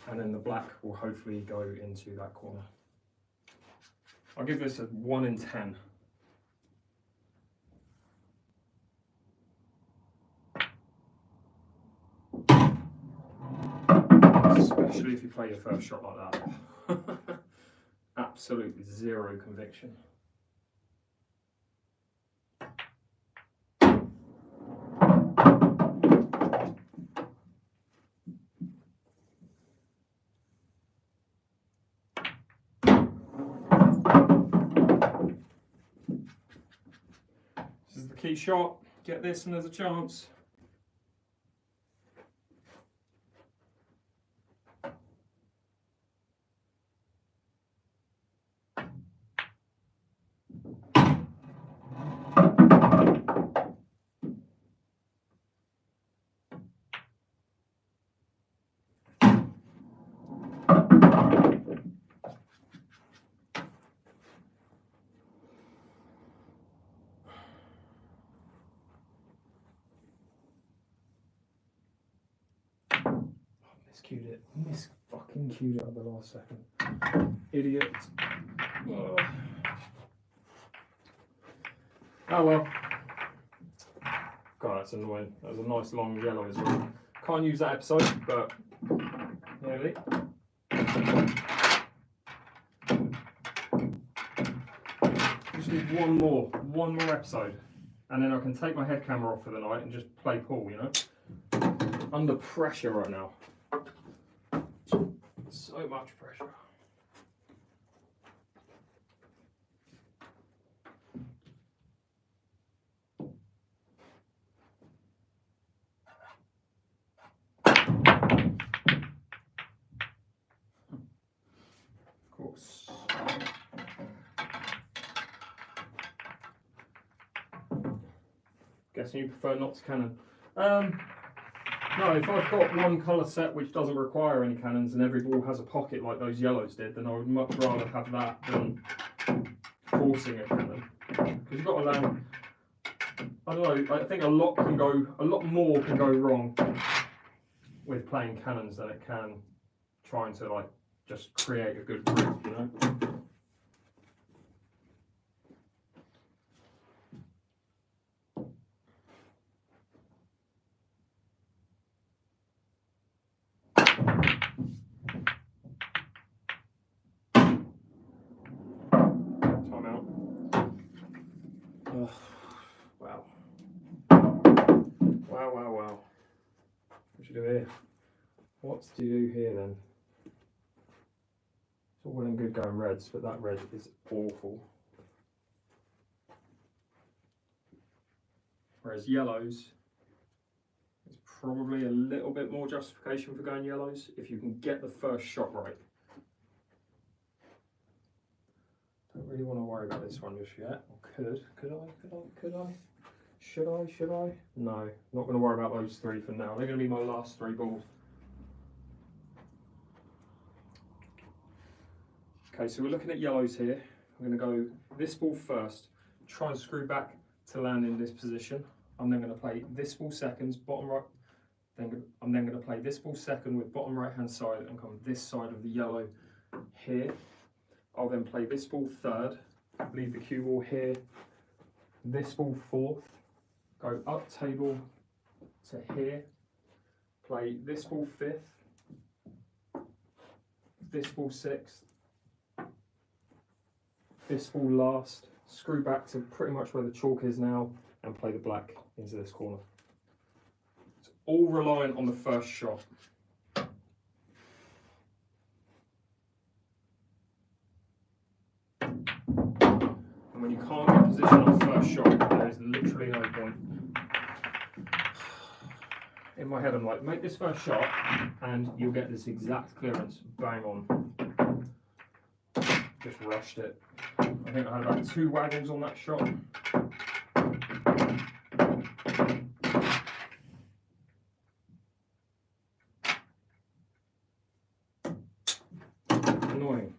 and then the black will hopefully go into that corner. I'll give this a 1 in 10. Especially if you play your first shot like that. Absolutely zero conviction. This is the key shot. Get this and there's a chance. Miscued it. Fucking cued it at the last second. Idiot. Oh. Oh well. God, that's annoying. That was a nice long yellow as well. Can't use that episode, but nearly. Just need one more episode, and then I can take my head camera off for the night and just play pool, you know? Under pressure right now. So much pressure. Of course. Guessing you prefer not to cannon. No, if I've got one colour set which doesn't require any cannons and every ball has a pocket like those yellows did, then I would much rather have that than forcing a cannon. Because you've got to learn I don't know, I think a lot more can go wrong with playing cannons than it can trying to like just create a good grip, you know? Time out. Wow. Wow. What should you do here? What do you do here then? It's all well and good going reds, but that red is awful. Whereas yellows, there's probably a little bit more justification for going yellows if you can get the first shot right. Don't really want to worry about this one just yet. Or could I? Should I? No, not going to worry about those three for now. They're going to be my last three balls. Okay, so we're looking at yellows here. I'm going to go this ball first, try and screw back to land in this position. I'm then going to play this ball seconds, bottom right. I'm then going to play this ball second with bottom right hand side and come this side of the yellow here. I'll then play this ball third, leave the cue ball here, this ball fourth, go up table to here, play this ball fifth, this ball sixth, this ball last, screw back to pretty much where the chalk is now and play the black into this corner. It's all reliant on the first shot. And when you can't get position on the first shot, there is literally no point. In my head I'm like, make this first shot and you'll get this exact clearance, bang on. Just rushed it. I think I had about 2 waggles on that shot. Annoying.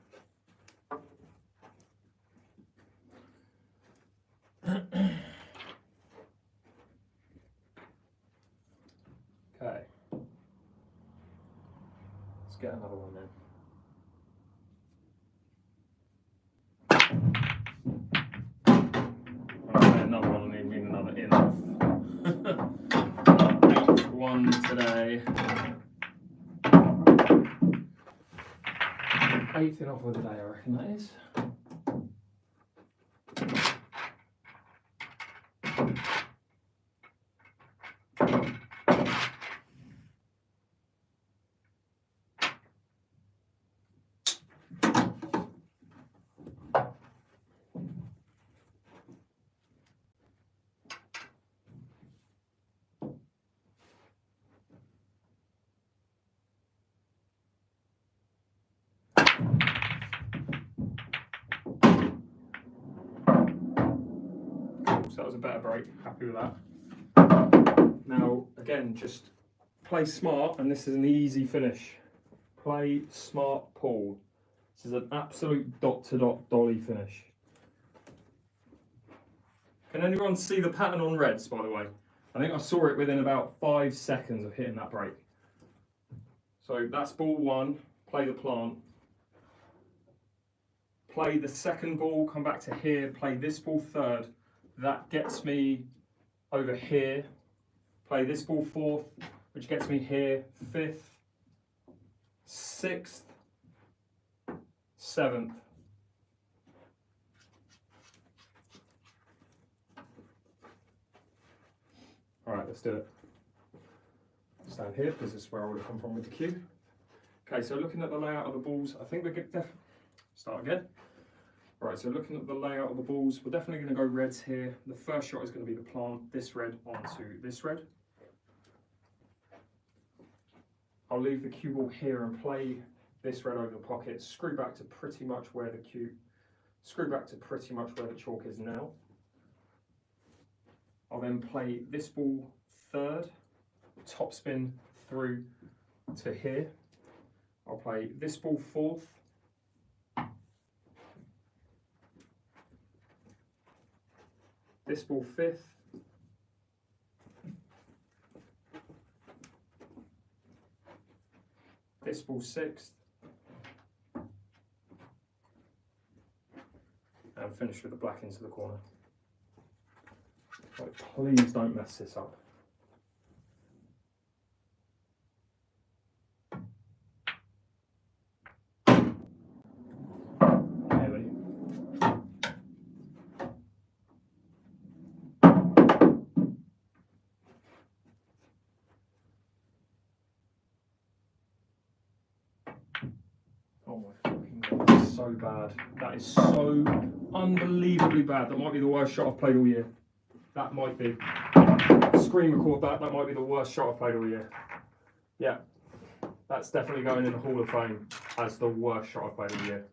Okay. Let's get another one then. Another one, I need another in off. 8th one today. 8th in off of the day, I reckon that is. So that was a better break, happy with that. Now, again, just play smart, and this is an easy finish. Play smart pull. This is an absolute dot-to-dot dolly finish. Can anyone see the pattern on reds, by the way? I think I saw it within about 5 seconds of hitting that break. So that's ball 1, play the plant. Play the second ball, come back to here, play this ball third. That gets me over here. Play this ball fourth, which gets me here, 5th, 6th, 7th. All right, let's do it. Stand here because this is where I would have come from with the cue. Okay, so looking at the layout of the balls, I think we're going to start again. Right, so looking at the layout of the balls, we're definitely going to go reds here. The first shot is going to be the plant, this red onto this red. I'll leave the cue ball here and play this red over the pocket, screw back to pretty much where the chalk is now. I'll then play this ball third, top spin through to here. I'll play this ball fourth, this ball 5th, This ball 6th. And finish with the black into the corner. Like, please don't mess this up. Oh my fucking god, that's so bad. That is so unbelievably bad. That might be the worst shot I've played all year. That might be. Screen record that. That might be the worst shot I've played all year. Yeah, that's definitely going in the Hall of Fame as the worst shot I've played all year.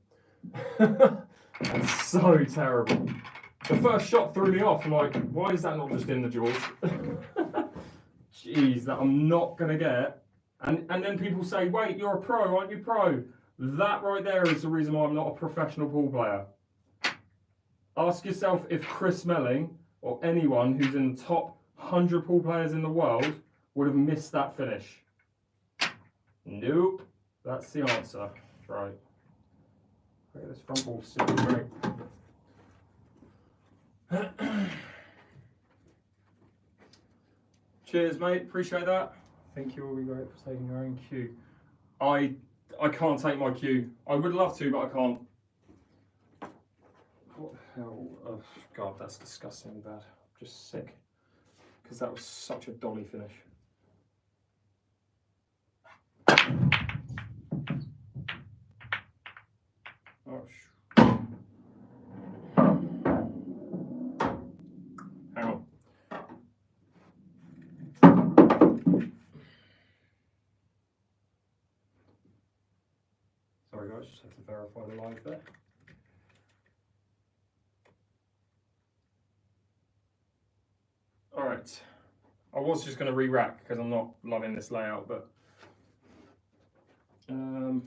That's so terrible. The first shot threw me off. I'm like, why is that not just in the jaws? Jeez, that I'm not gonna get. And then people say, wait, you're a pro, aren't you pro? That right there is the reason why I'm not a professional pool player. Ask yourself if Chris Melling or anyone who's in the top 100 pool players in the world would have missed that finish. Nope. That's the answer. Right. Okay, this front ball's super great. Cheers, mate. Appreciate that. I think you will be great for taking your own cue. I can't take my cue. I would love to, but I can't. What the hell? Oh, God, that's disgustingly bad. I'm just sick. Because that was such a dolly finish. Oh, hang on. Sorry guys, just have to verify the live there. Alright, I was just going to re-rack because I'm not loving this layout, but could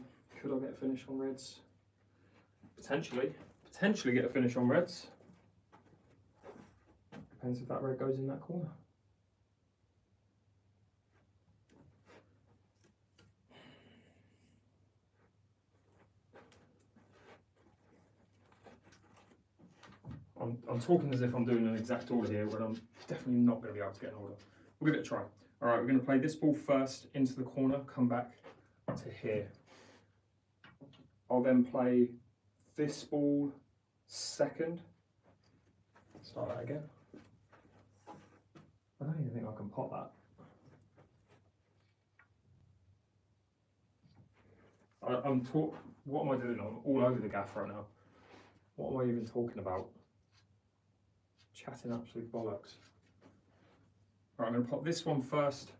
I get a finish on reds? Potentially get a finish on reds. Depends if that red goes in that corner. I'm talking as if I'm doing an exact order here, but I'm definitely not going to be able to get an order. We'll give it a try. All right, we're going to play this ball first into the corner, come back to here. I'll then play this ball second. Start that again. I don't even think I can pot that. What am I doing? I'm all over the gaff right now. What am I even talking about? Chatting absolute bollocks. Right, I'm going to pop this one first,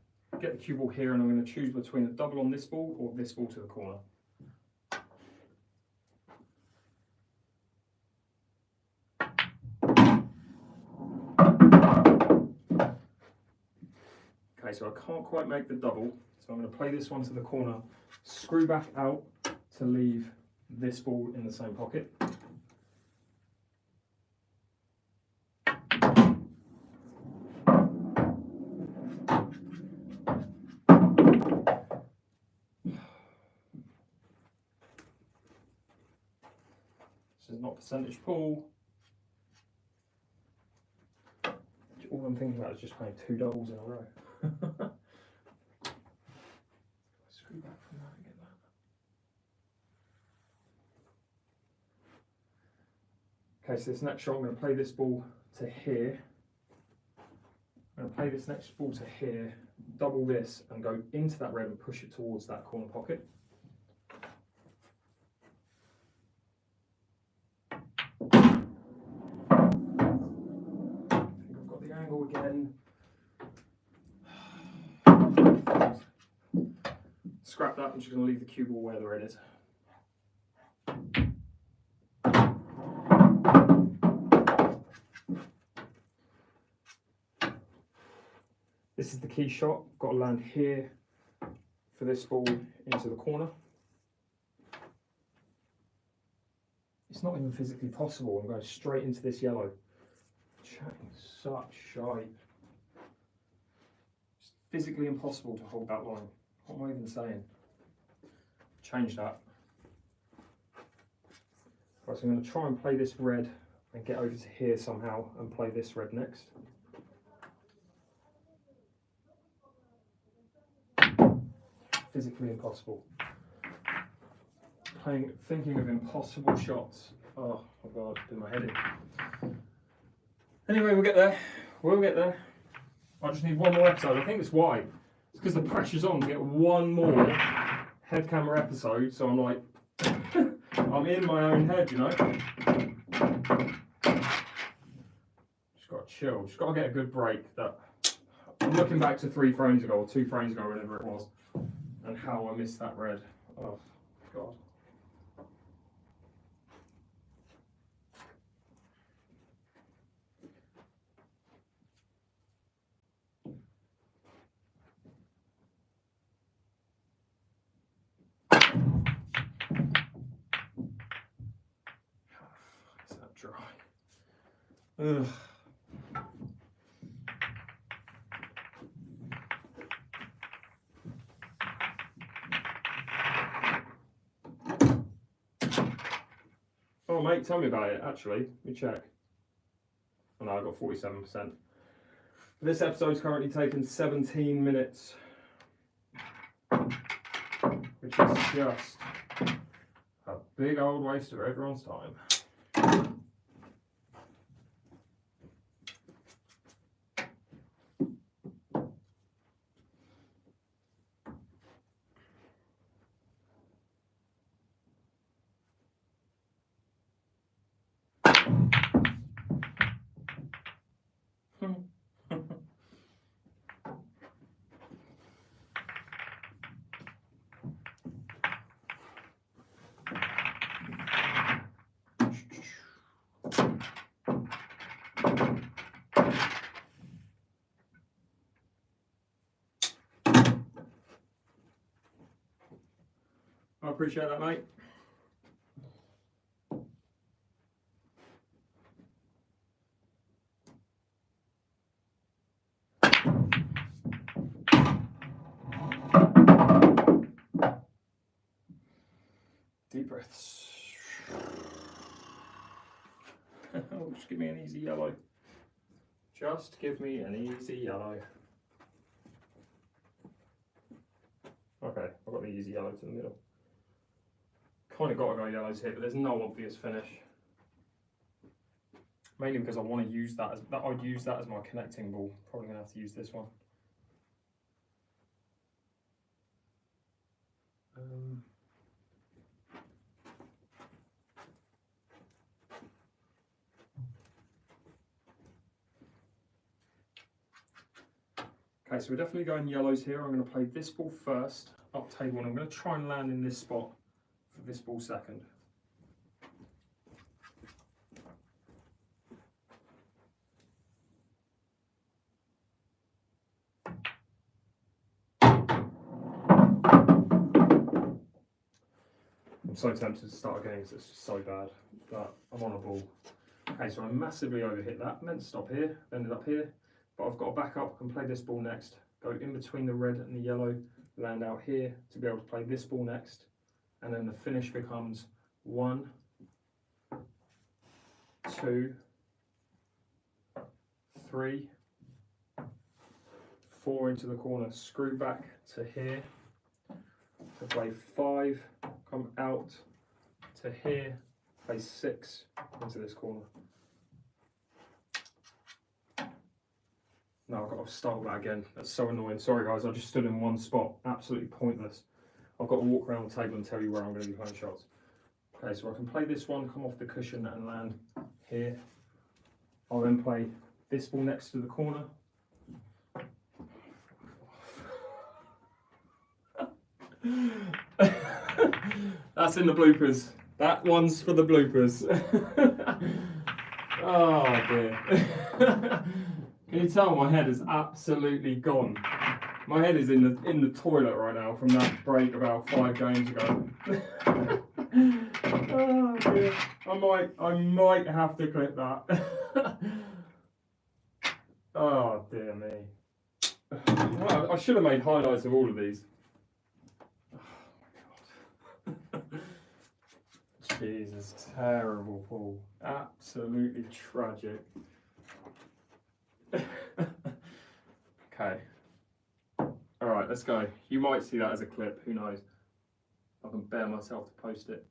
get the cue ball here, and I'm going to choose between a double on this ball or this ball to the corner. Okay, so I can't quite make the double, so I'm going to play this one to the corner, screw back out to leave this ball in the same pocket. This is not percentage pool. All I'm thinking about is just playing 2 doubles in a row. Screw back from that and get that. Okay, so this next shot, I'm going to play this ball to here. I'm going to play this next ball to here, double this, and go into that red and push it towards that corner pocket. Again. Scrap that, I'm just going to leave the cue ball where the red is. This is the key shot. I've got to land here for this ball into the corner. It's not even physically possible. I'm going straight into this yellow. Chatting such shite. It's physically impossible to hold that line. What am I even saying? change that. Right, so I'm going to try and play this red and get over to here somehow and play this red next. Physically impossible. Thinking of impossible shots. Oh my god, do my head in. Anyway, we'll get there. We'll get there. I just need one more episode. I think it's why. It's because the pressure's on to get one more head camera episode. So I'm like, I'm in my own head, you know. Just got to chill. Just got to get a good break. That I'm looking back to 3 frames ago or 2 frames ago, whatever it was, and how I missed that red. Oh god. Is that dry? Ugh. Oh mate, tell me about it actually. Let me check. Oh no, I got 47%. This episode's currently taken 17 minutes. Which is just a big old waste of everyone's time. I appreciate that, mate. Deep breaths. Oh, just give me an easy yellow. Just give me an easy yellow. Okay, I've got the easy yellow to the middle. Kind of got to go yellows here, but there's no obvious finish. Mainly because I want to use that as I'd use that as my connecting ball. Probably gonna have to use this one. Okay, so we're definitely going yellows here. I'm going to play this ball first, up table, and I'm going to try and land in this spot for this ball second. I'm so tempted to start again because it's just so bad, but I'm on a ball. Okay, so I massively overhit that. Meant to stop here, ended up here, but I've got to back up and play this ball next. Go in between the red and the yellow, land out here to be able to play this ball next, and then the finish becomes 1, 2, 3, 4 into the corner, screw back to here to play 5, come out to here, play 6 into this corner. No, I've got to start that again. That's so annoying. Sorry guys, I just stood in one spot. Absolutely pointless. I've got to walk around the table and tell you where I'm going to be playing shots. Okay, so I can play this one, come off the cushion and land here. I'll then play this ball next to the corner. That's in the bloopers. That one's for the bloopers. Oh dear. Can you tell my head is absolutely gone? My head is in the toilet right now from that break about 5 games ago. Oh dear. I might have to clip that. Oh dear me. Well, I should have made highlights of all of these. Oh my god. Jesus, terrible ball. Absolutely tragic. Okay. Alright, let's go. You might see that as a clip, who knows. I can bear myself to post it.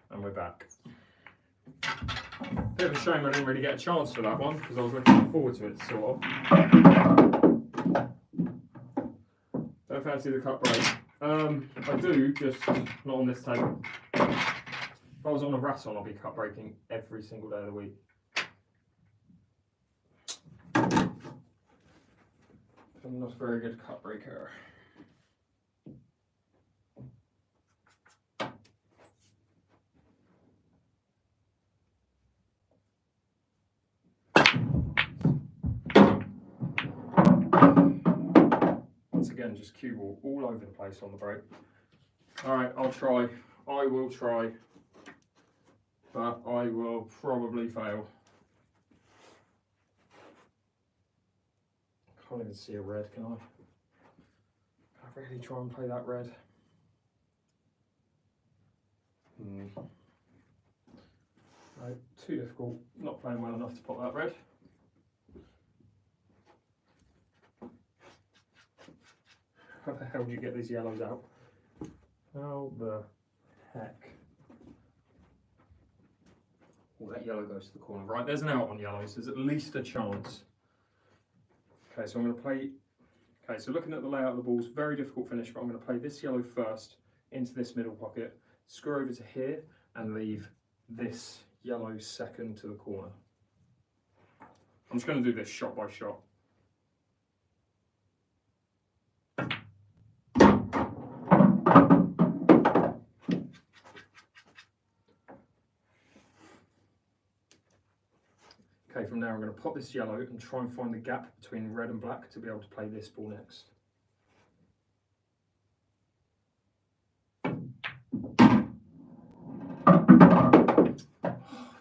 And we're back. Bit of a shame I didn't really get a chance for that one, because I was looking forward to it, sort of. Don't fancy the cut break. I do, just not on this table. If I was on a Rasson, I'd be cut breaking every single day of the week. I'm not a very good cut breaker. Once again, just cue ball all over the place on the break. Alright, I'll try. I will try. But I will probably fail. Can't even see a red, can I? Can I really try and play that red? No, too difficult. Not playing well enough to pop that red. How the hell do you get these yellows out? How the heck? Oh, that yellow goes to the corner. Right, there's an out on yellows. There's at least a chance. Okay, so I'm going to play. Okay, so looking at the layout of the balls, very difficult finish, but I'm going to play this yellow first into this middle pocket, screw over to here, and leave this yellow second to the corner. I'm just going to do this shot by shot. Okay, from there I'm going to pop this yellow and try and find the gap between red and black to be able to play this ball next.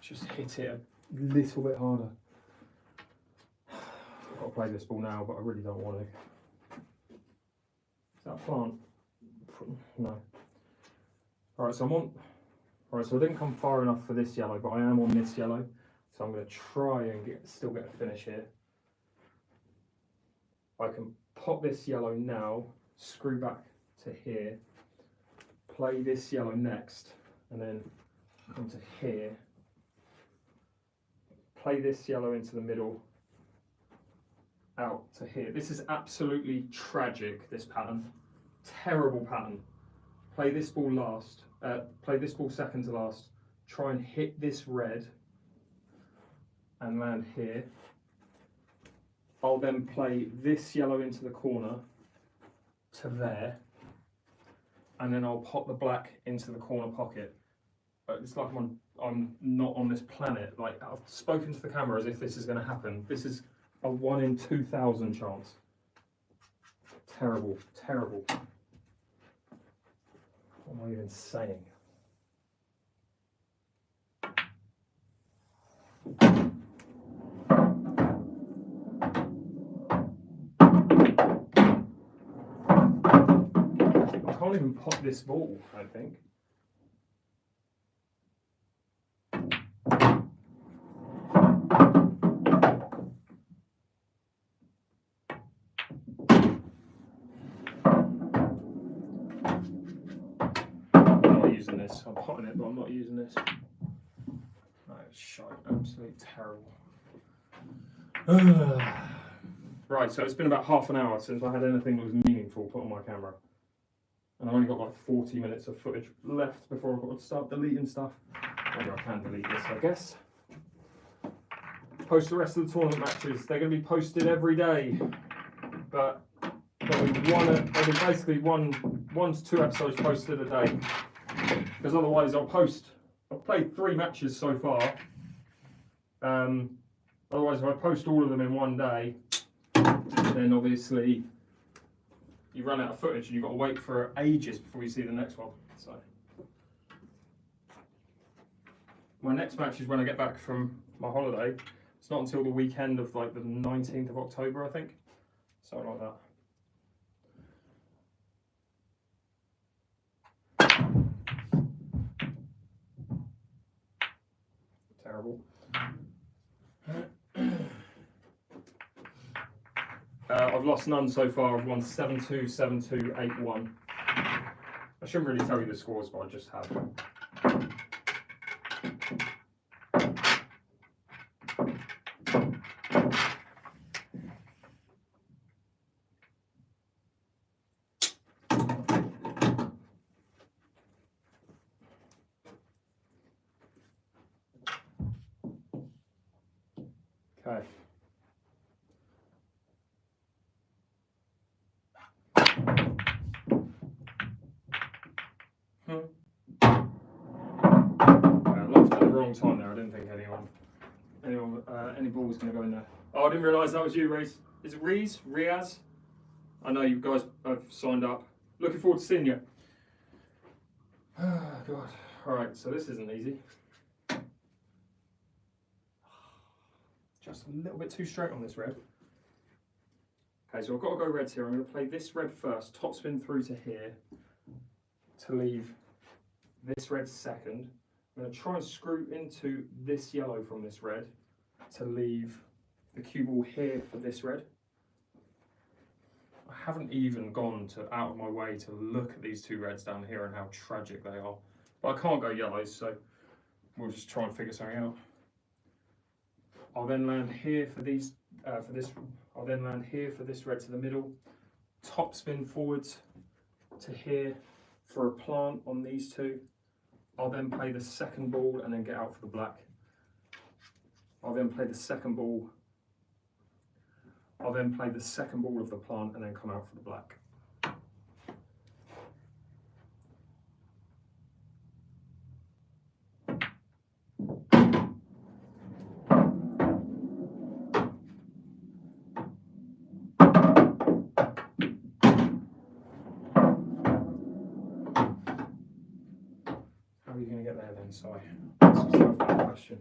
Just hit it a little bit harder. I've got to play this ball now, but I really don't want to. Is that a plant? No. Alright, so I'm on. Alright, so I didn't come far enough for this yellow, but I am on this yellow. So I'm going to try and still get a finish here. I can pop this yellow now, screw back to here, play this yellow next, and then come to here, play this yellow into the middle, out to here. This is absolutely tragic, this pattern. Terrible pattern. Play this ball last, play this ball second to last, try and hit this red, and land here. I'll then play this yellow into the corner to there, and then I'll pop the black into the corner pocket. It's like I'm not on this planet. Like, I've spoken to the camera as if this is going to happen. This is a 1 in 2,000 chance. Terrible, terrible. What am I even saying? I can't even pop this ball, I think. I'm not using this. I'm potting it, but I'm not using this. No, it's shite. Absolutely terrible. Right, so it's been about half an hour since I had anything that was meaningful put on my camera. And I've only got like 40 minutes of footage left before I've got to start deleting stuff. Maybe I can delete this, I guess. Post the rest of the tournament matches. They're going to be posted every day. But there'll be basically one to 2 episodes posted a day. Because otherwise I've played 3 matches so far. Otherwise, if I post all of them in one day, then obviously you run out of footage and you've got to wait for ages before you see the next one. So my next match is when I get back from my holiday. It's not until the weekend of like the 19th of October, I think. Something like that. terrible. I've lost none so far. I've won 7-2, 7-2, 8-1. I shouldn't really tell you the scores, but I just have. Okay. I left at the wrong time there. I didn't think any ball was going to go in there. Oh, I didn't realise that was you, Reese. Is it Reese? Riaz? I know you guys have signed up. Looking forward to seeing you. Oh, God. Alright, so this isn't easy. Just a little bit too straight on this red. Okay, so I've got to go reds here. I'm going to play this red first, top spin through to here, to leave this red second. I'm going to try and screw into this yellow from this red to leave the cue ball here for this red. I haven't even gone out of my way to look at these two reds down here and how tragic they are. But I can't go yellows, so we'll just try and figure something out. I'll then land here for these, I'll then land here for this red to the middle, top spin forwards to here for a plant on these two. I'll then play the second ball and then get out for the black. I'll then play the second ball. I'll then play the second ball of the plant and then come out for the black. How are you going to get there then, Si? That's just a fun question.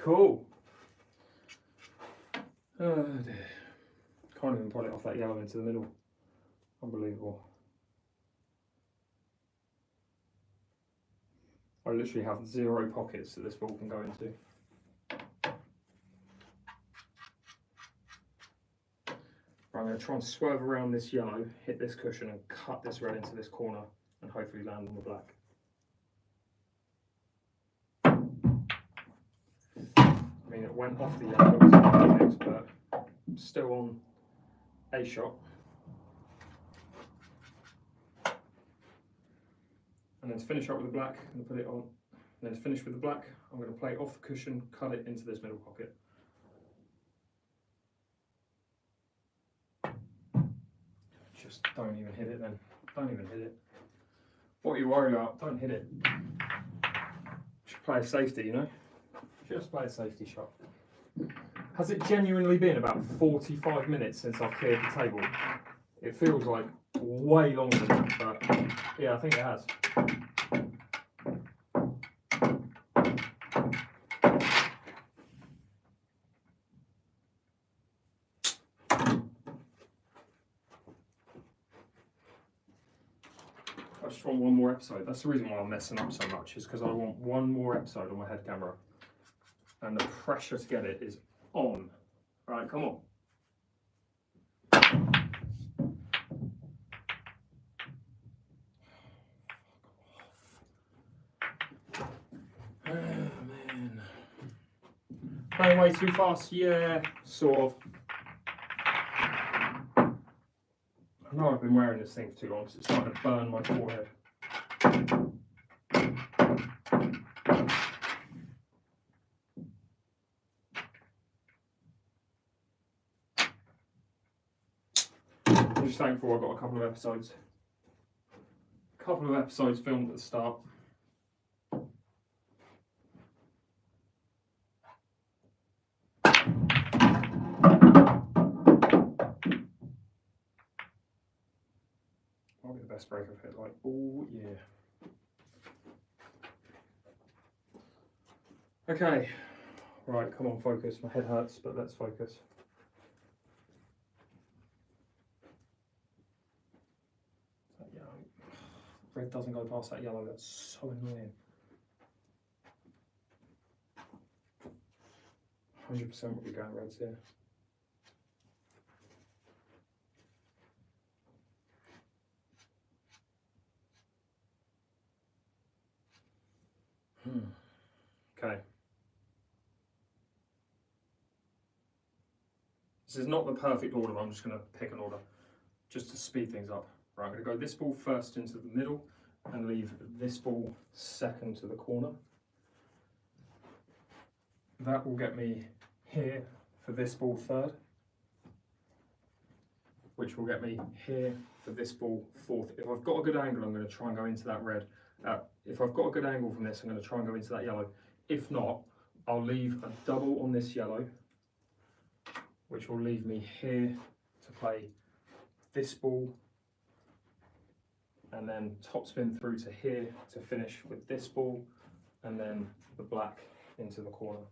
Cool. Oh dear. Can't even pull it off that yellow into the middle. Unbelievable. I literally have 0 pockets that this ball can go into. I'm going to try and swerve around this yellow, hit this cushion and cut this red into this corner and hopefully land on the black. I mean, it went off the yellow, it wasn't perfect, but still on a shot. And then to finish up with the black, I'm going to put it on. And then to finish with the black, I'm going to play it off the cushion, cut it into this middle pocket. Just don't even hit it then. Don't even hit it. What are you worried about? Don't hit it. Just play a safety, you know? Just play a safety shot. Has it genuinely been about 45 minutes since I've cleared the table? It feels like way longer than that, but yeah, I think it has. I just want one more episode. That's the reason why I'm messing up so much, is because I want one more episode on my head camera. And the pressure to get it is on. All right, come on. Oh, man. Playing way too fast? Yeah, sort of. I know I've been wearing this thing for too long because it's starting to burn my forehead. thankful I got a couple of episodes filmed at the start. Might be the best break I've hit, like, oh yeah. Okay, right, come on, focus. My head hurts, but let's focus. That yellow. Red doesn't go past that yellow, that's so annoying. 100% will be going reds here. Okay. This is not the perfect order, but I'm just going to pick an order just to speed things up. Right, I'm going to go this ball first into the middle and leave this ball second to the corner. That will get me here for this ball third, which will get me here for this ball fourth. If I've got a good angle, I'm going to try and go into that red. If I've got a good angle from this, I'm going to try and go into that yellow. If not, I'll leave a double on this yellow, which will leave me here to play this ball, and then topspin through to here to finish with this ball, and then the black into the corner.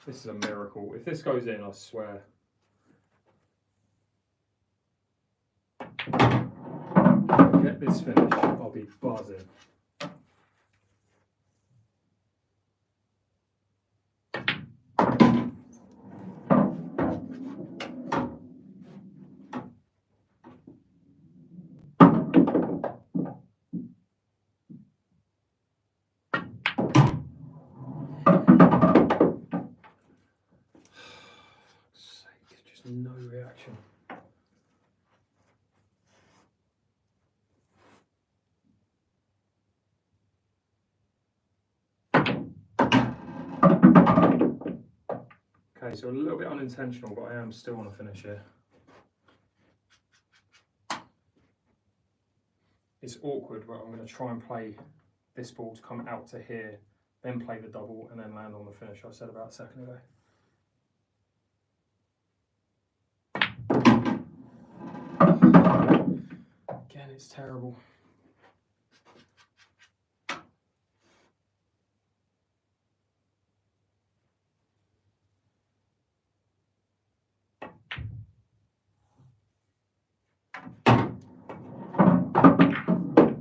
This is a miracle. If this goes in, I swear. Get this finish, I'll be buzzing. Just no reaction. Okay, so a little bit unintentional, but I am still on a finish here. It's awkward, but I'm going to try and play this ball to come out to here, then play the double, and then land on the finish I said about a second ago. Again, it's terrible.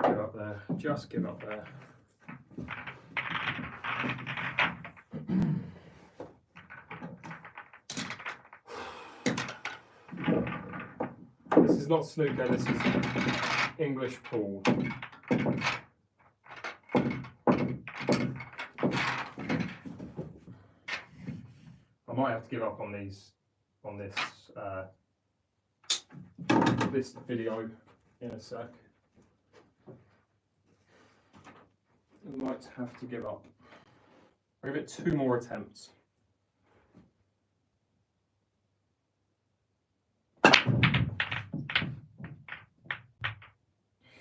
Give up there, just give up there. This is not snooker, this is English pool. I might have to give up on these, this video in a sec. I might have to give up. I'll give it 2 more attempts.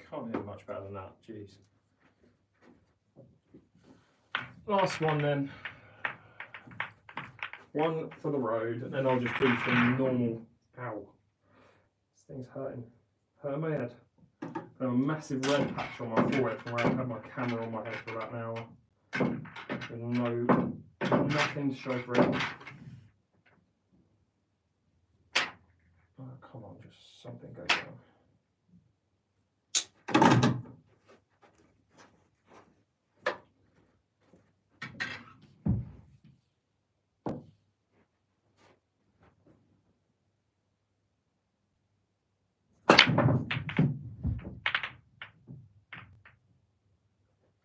Can't hit much better than that, jeez. Last one then. One for the road, and then I'll just do some normal. Ow. This thing's hurting. Hurting my head. I have a massive red patch on my forehead from where I've had my camera on my head for about an hour. With nothing to show for it. Oh, come on, just something goes down.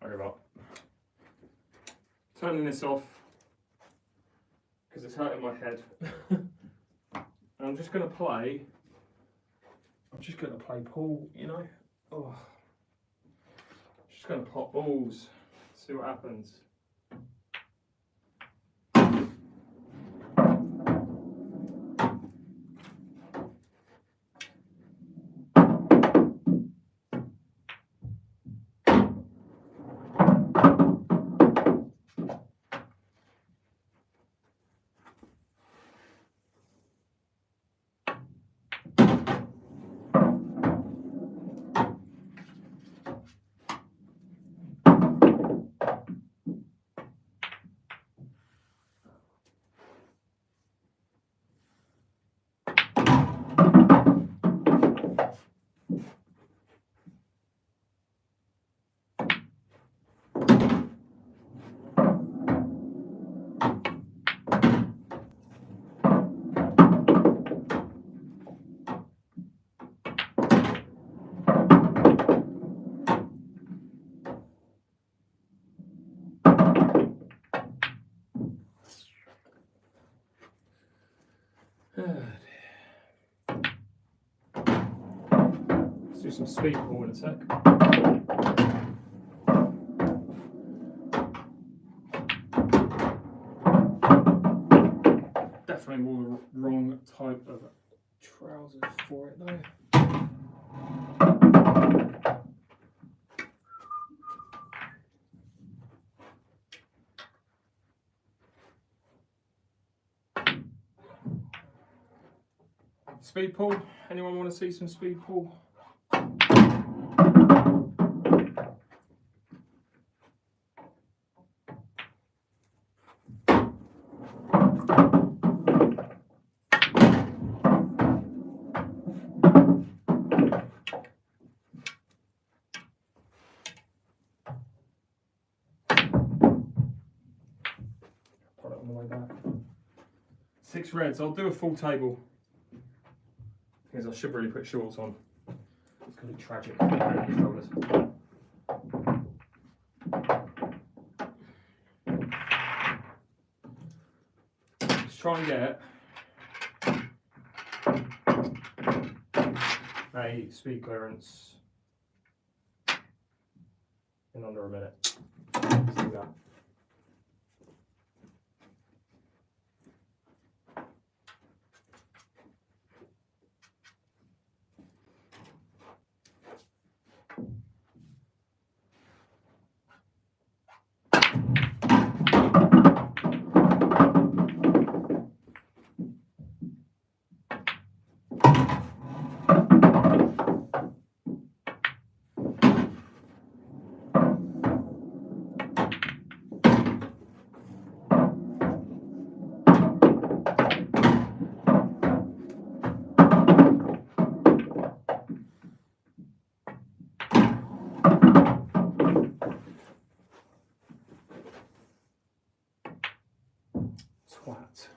I give up. Turning this off because it's hurting my head. I'm just going to play pool, you know. Oh. Just going to pop balls, see what happens. some speed ball in a sec. Definitely more the wrong type of trousers for it though. Speed pull. Anyone want to see some speed pull? Put it on the way back. 6 reds. I'll do a full table. Because I should really put shorts on. It's going to be tragic. Shoulders. Let's try and get a speed clearance in under a minute. Let's do that. Twat.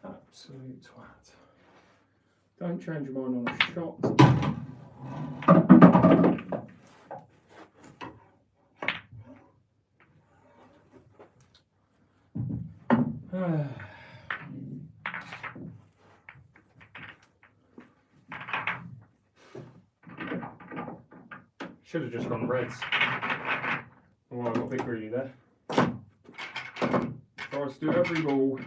Absolute twat. Don't change your mind on a shot. Should have just gone reds. Oh, I got a bit greedy there. Tries to do every ball.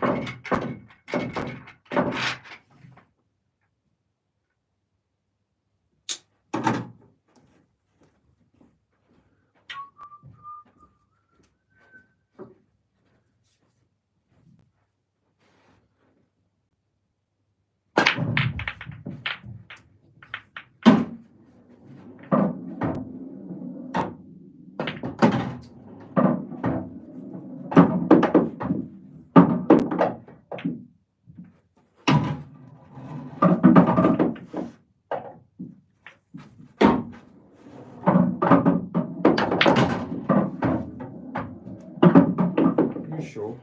Sure.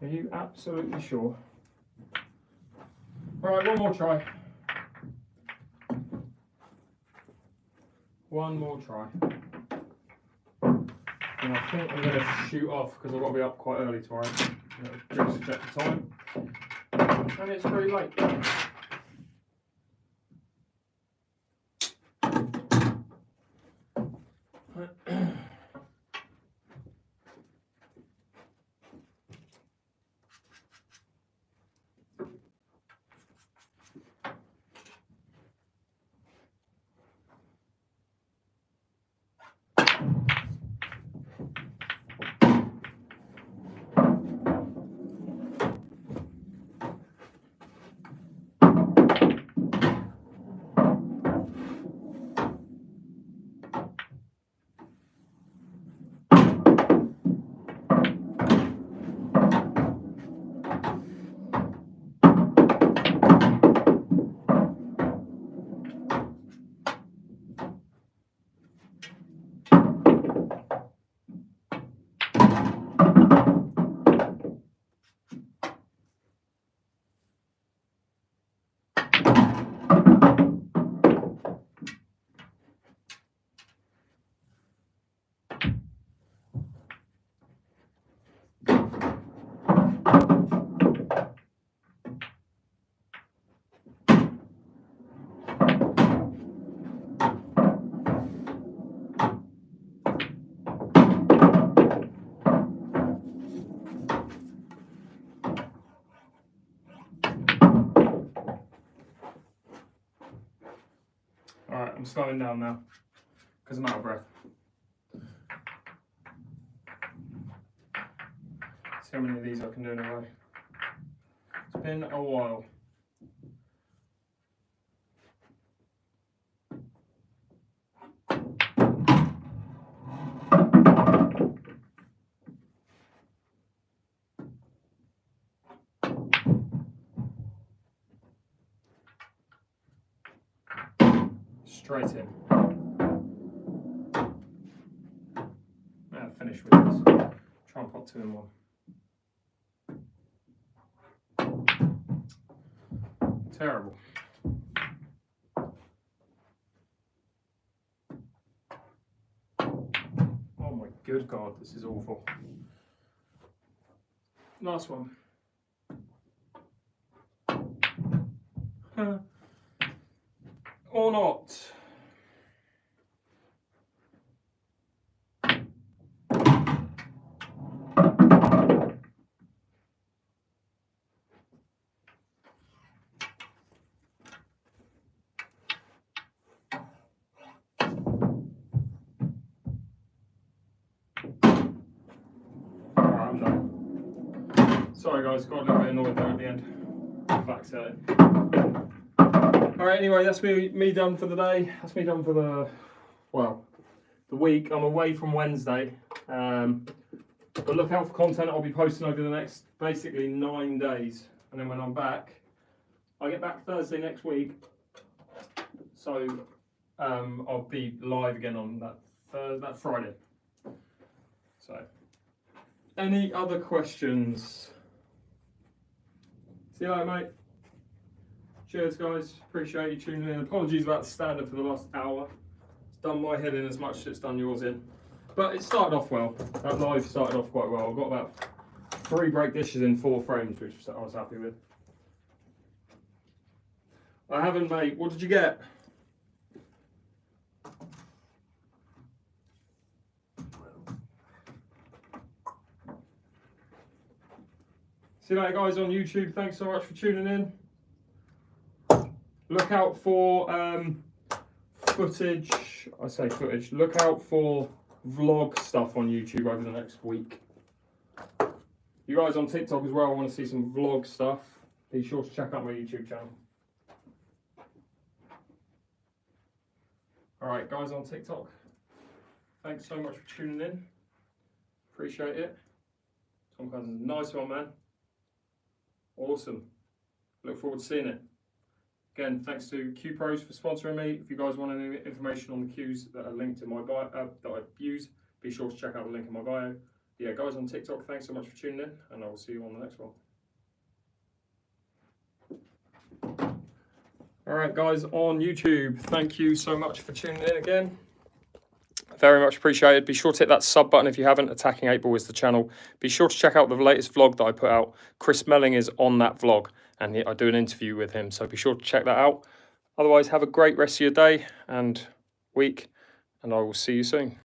Are you absolutely sure? Alright, one more try. One more try. And I think I'm going to shoot off because I've got to be up quite early tomorrow. Just to check the time. And it's very late. Right, I'm slowing down now because I'm out of breath. See how many of these I can do in a row. It's been a while. Straight in. Finish with this. Try and put 2 in 1. Terrible. Oh my good God, this is awful. Last one. Or not. I'm done. Sorry guys, got a little bit annoyed there at the end. Back to it. Alright, anyway, that's me done for the day. That's me done for the week. I'm away from Wednesday. But look out for content I'll be posting over the next basically 9 days. And then when I'm back, I get back Thursday next week. So I'll be live again on that Friday. So, any other questions? See you later, mate. Cheers, guys. Appreciate you tuning in. Apologies about the standard for the last hour. It's done my head in as much as it's done yours in. But it started off well. That live started off quite well. I got about 3 break dishes in 4 frames, which I was happy with. I haven't, mate. What did you get? See you later, guys, on YouTube. Thanks so much for tuning in. Look out for footage. I say footage. Look out for vlog stuff on YouTube over the next week. You guys on TikTok as well want to see some vlog stuff, be sure to check out my YouTube channel. Alright, guys on TikTok, thanks so much for tuning in. Appreciate it. Tom Cousins, nice one, man. Awesome. Look forward to seeing it. Again, thanks to Q Pros for sponsoring me. If you guys want any information on the cues that are linked in my bio, that I use, be sure to check out the link in my bio. Yeah, guys on TikTok, thanks so much for tuning in, and I will see you on the next one. All right, guys on YouTube, thank you so much for tuning in again. Very much appreciated. Be sure to hit that sub button if you haven't. Attacking 8ball is the channel. Be sure to check out the latest vlog that I put out. Chris Melling is on that vlog, and I do an interview with him, so be sure to check that out. Otherwise, have a great rest of your day and week, and I will see you soon.